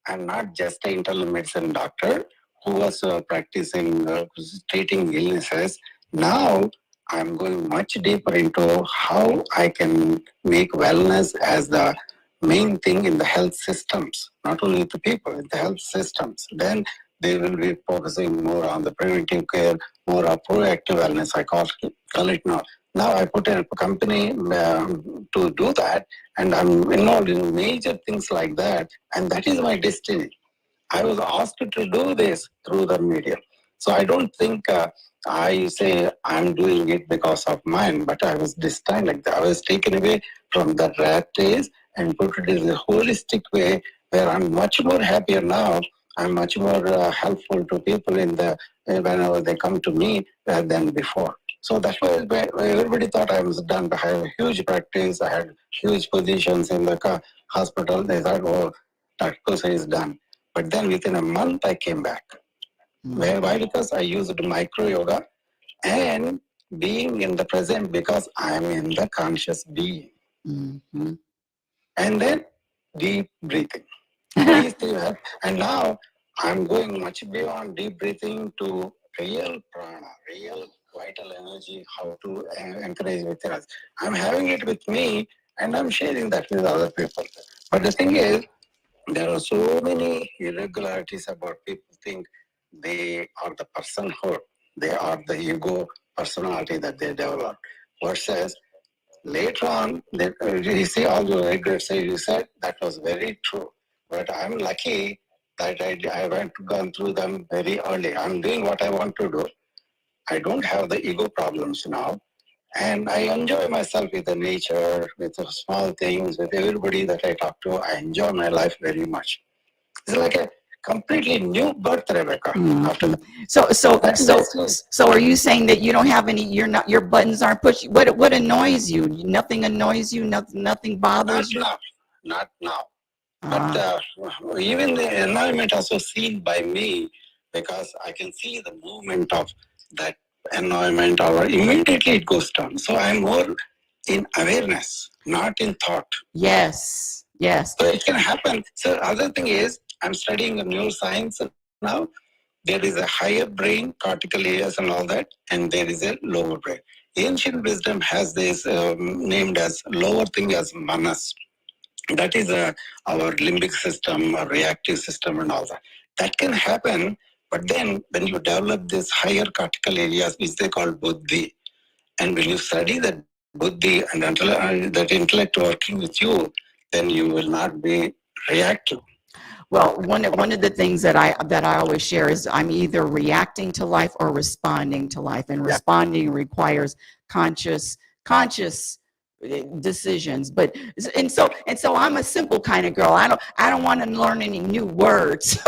I'm not just an internal medicine doctor who was practicing treating illnesses. Now, I'm going much deeper into how I can make wellness as the main thing in the health systems, not only the people, in the health systems. Then they will be focusing more on the preventive care, more on proactive wellness, I call it now. Now I put in a company to do that, and I'm involved in major things like that, and that is my destiny. I was asked to do this through the media. So I don't think I say I'm doing it because of mine, but I was destined like that. I was taken away from that rat race and put it in a holistic way where I'm much more happier now. I'm much more helpful to people whenever they come to me than before. So that's why everybody thought I was done. I had a huge practice. I had huge positions in the hospital. They thought, oh, Dr. Kosa is done. But then within a month, I came back. Mm-hmm. Why? Because I used micro yoga and being in the present because I'm in the conscious being. Mm-hmm. And then deep breathing. And now I'm going much beyond deep breathing to real prana, real vital energy, how to encourage within us. I'm having it with me, and I'm sharing that with other people. But the thing is, there are so many irregularities about people think they are the personhood, they are the ego personality that they develop. Versus later on, you see all the regrets that you said, that was very true. But I'm lucky that I went gone through them very early. I'm doing what I want to do. I don't have the ego problems now. And I enjoy myself with the nature, with the small things, with everybody that I talk to. I enjoy my life very much. It's like a completely new birth, Rebecca. After that, So are you saying that you don't have any? You're not. Your buttons aren't pushing. What annoys you? Nothing annoys you. Nothing bothers you. Not now. But even the environment also seen by me, because I can see the movement of that environment, or immediately it goes down. So I'm more in awareness, not in thought. Yes. Yes. So it can happen. So other thing is, I'm studying the neuroscience now. There is a higher brain, cortical areas and all that, and there is a lower brain. Ancient wisdom has this named as lower thing as manas. That is our limbic system, our reactive system and all that. That can happen, but then when you develop these higher cortical areas, which they call buddhi, and when you study that buddhi and that intellect working with you, then you will not be reactive. Well, one of the things that I always share is I'm either reacting to life or responding to life, and responding requires conscious decisions. But and so I'm a simple kind of girl. I don't want to learn any new words.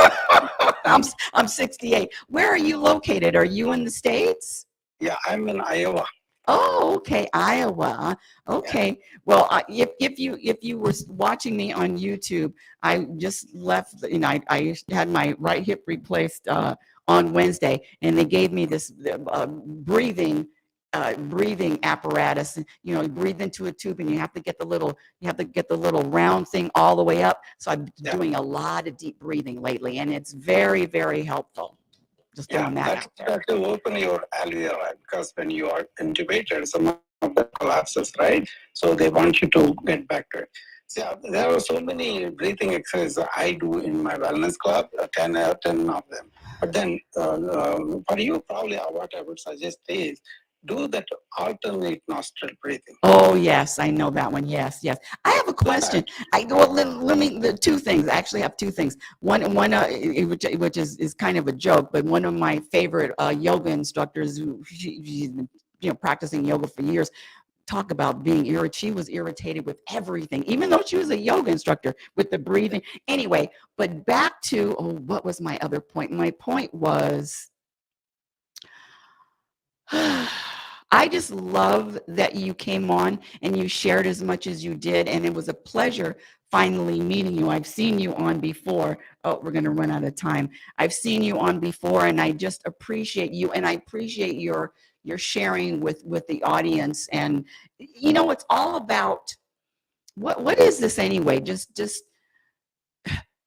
I'm 68. Where are you located? Are you in the States? Yeah, I'm in Iowa. Oh, okay, Iowa. Okay. Well, if you were watching me on YouTube, I just left. You know, I had my right hip replaced on Wednesday, and they gave me this breathing apparatus. You know, you breathe into a tube, and you have to get the little round thing all the way up. So I'm doing a lot of deep breathing lately, and it's very, very helpful. Just throwing that out there. That will open your alveoli, because when you are intubated, some of that collapses, right? So they want you to get back to it. So there are so many breathing exercises I do in my wellness club, 10 of them. But then for you, probably what I would suggest is do that alternate nostril breathing. Oh, yes, I know that one. Yes. I have a question. Let me, the two things. I actually have two things. One, which is kind of a joke, but one of my favorite yoga instructors, she's been practicing yoga for years, talk about being irritated. She was irritated with everything, even though she was a yoga instructor, with the breathing. Anyway, but back to, what was my other point? My point was, I just love that you came on and you shared as much as you did, and it was a pleasure finally meeting you. I've seen you on before. Oh, we're going to run out of time. I've seen you on before, and I just appreciate you, and I appreciate your sharing with the audience. And it's all about, what is this anyway? Just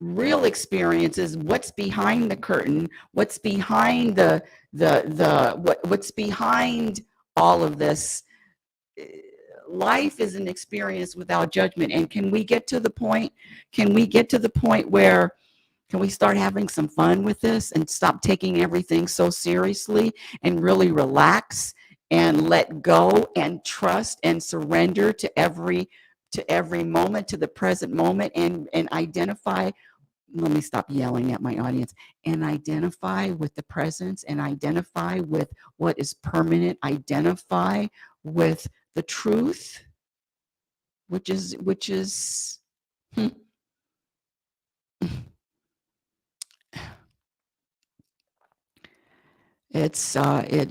real experiences, what's behind the curtain, what's behind what's behind all of this. Life is an experience without judgment. And can we get to the point where can we start having some fun with this and stop taking everything so seriously and really relax and let go and trust and surrender to every moment, to the present moment, and identify. Let me stop yelling at my audience, and identify with the presence, and identify with what is permanent, identify with the truth, which is it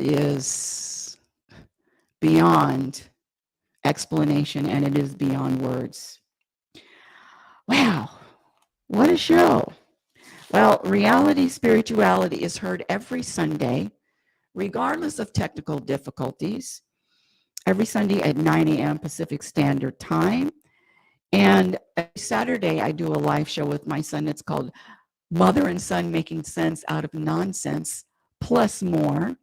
is beyond explanation, and it is beyond words. Wow, what a show. Well, Reality Spirituality is heard every Sunday, regardless of technical difficulties, every Sunday at 9 a.m. Pacific Standard Time. And every Saturday, I do a live show with my son. It's called Mother and Son Making Sense Out of Nonsense, plus more.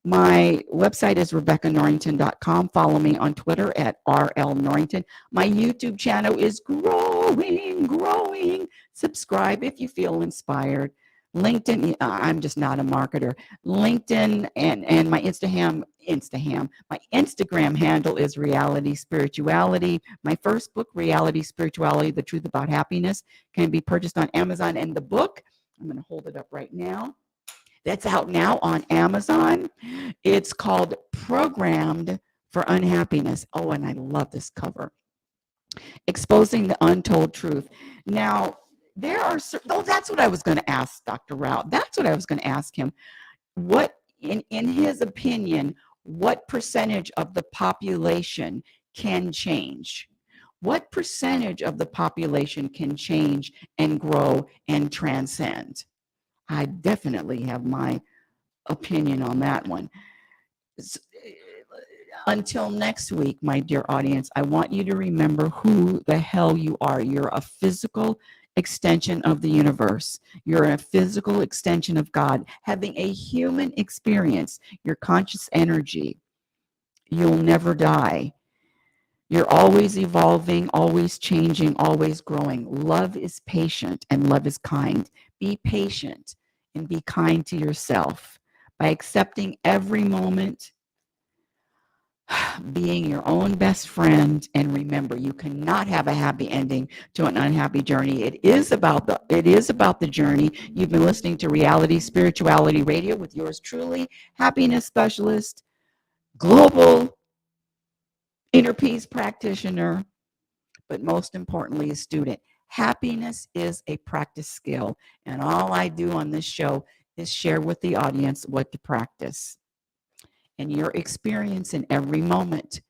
My website is RebeccaNorrington.com. Follow me on Twitter at RLNorrington. My YouTube channel is growing. Subscribe if you feel inspired. LinkedIn, I'm just not a marketer. LinkedIn and my my Instagram handle is Reality Spirituality. My first book, Reality Spirituality, The Truth About Happiness, can be purchased on Amazon. And the book, I'm going to hold it up right now. That's out now on Amazon. It's called Programmed for Unhappiness. Oh, and I love this cover. Exposing the Untold Truth. Now, there are that's what I was going to ask Dr. Rao. That's what I was going to ask him. What, in his opinion, what percentage of the population can change? What percentage of the population can change and grow and transcend? I definitely have my opinion on that one. Until next week, my dear audience, I want you to remember who the hell you are. You're a physical extension of the universe. You're a physical extension of God, having a human experience, your conscious energy. You'll never die. You're always evolving, always changing, always growing. Love is patient and love is kind. Be patient and be kind to yourself by accepting every moment, being your own best friend. And remember, you cannot have a happy ending to an unhappy journey. It is about the journey. You've been listening to Reality Spirituality Radio with yours truly, happiness specialist, global inner peace practitioner, but most importantly, a student. Happiness is a practice skill, and all I do on this show is share with the audience what to practice. And your experience in every moment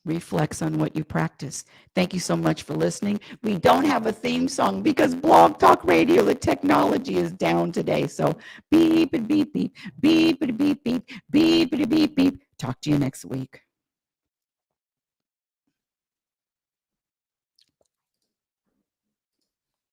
reflects on what you practice. Thank you so much for listening. We don't have a theme song because Blog Talk Radio, the technology is down today. So beep, beep, beep, beep, beep, beep, beep, beep, beep, beep, beep. Talk to you next week.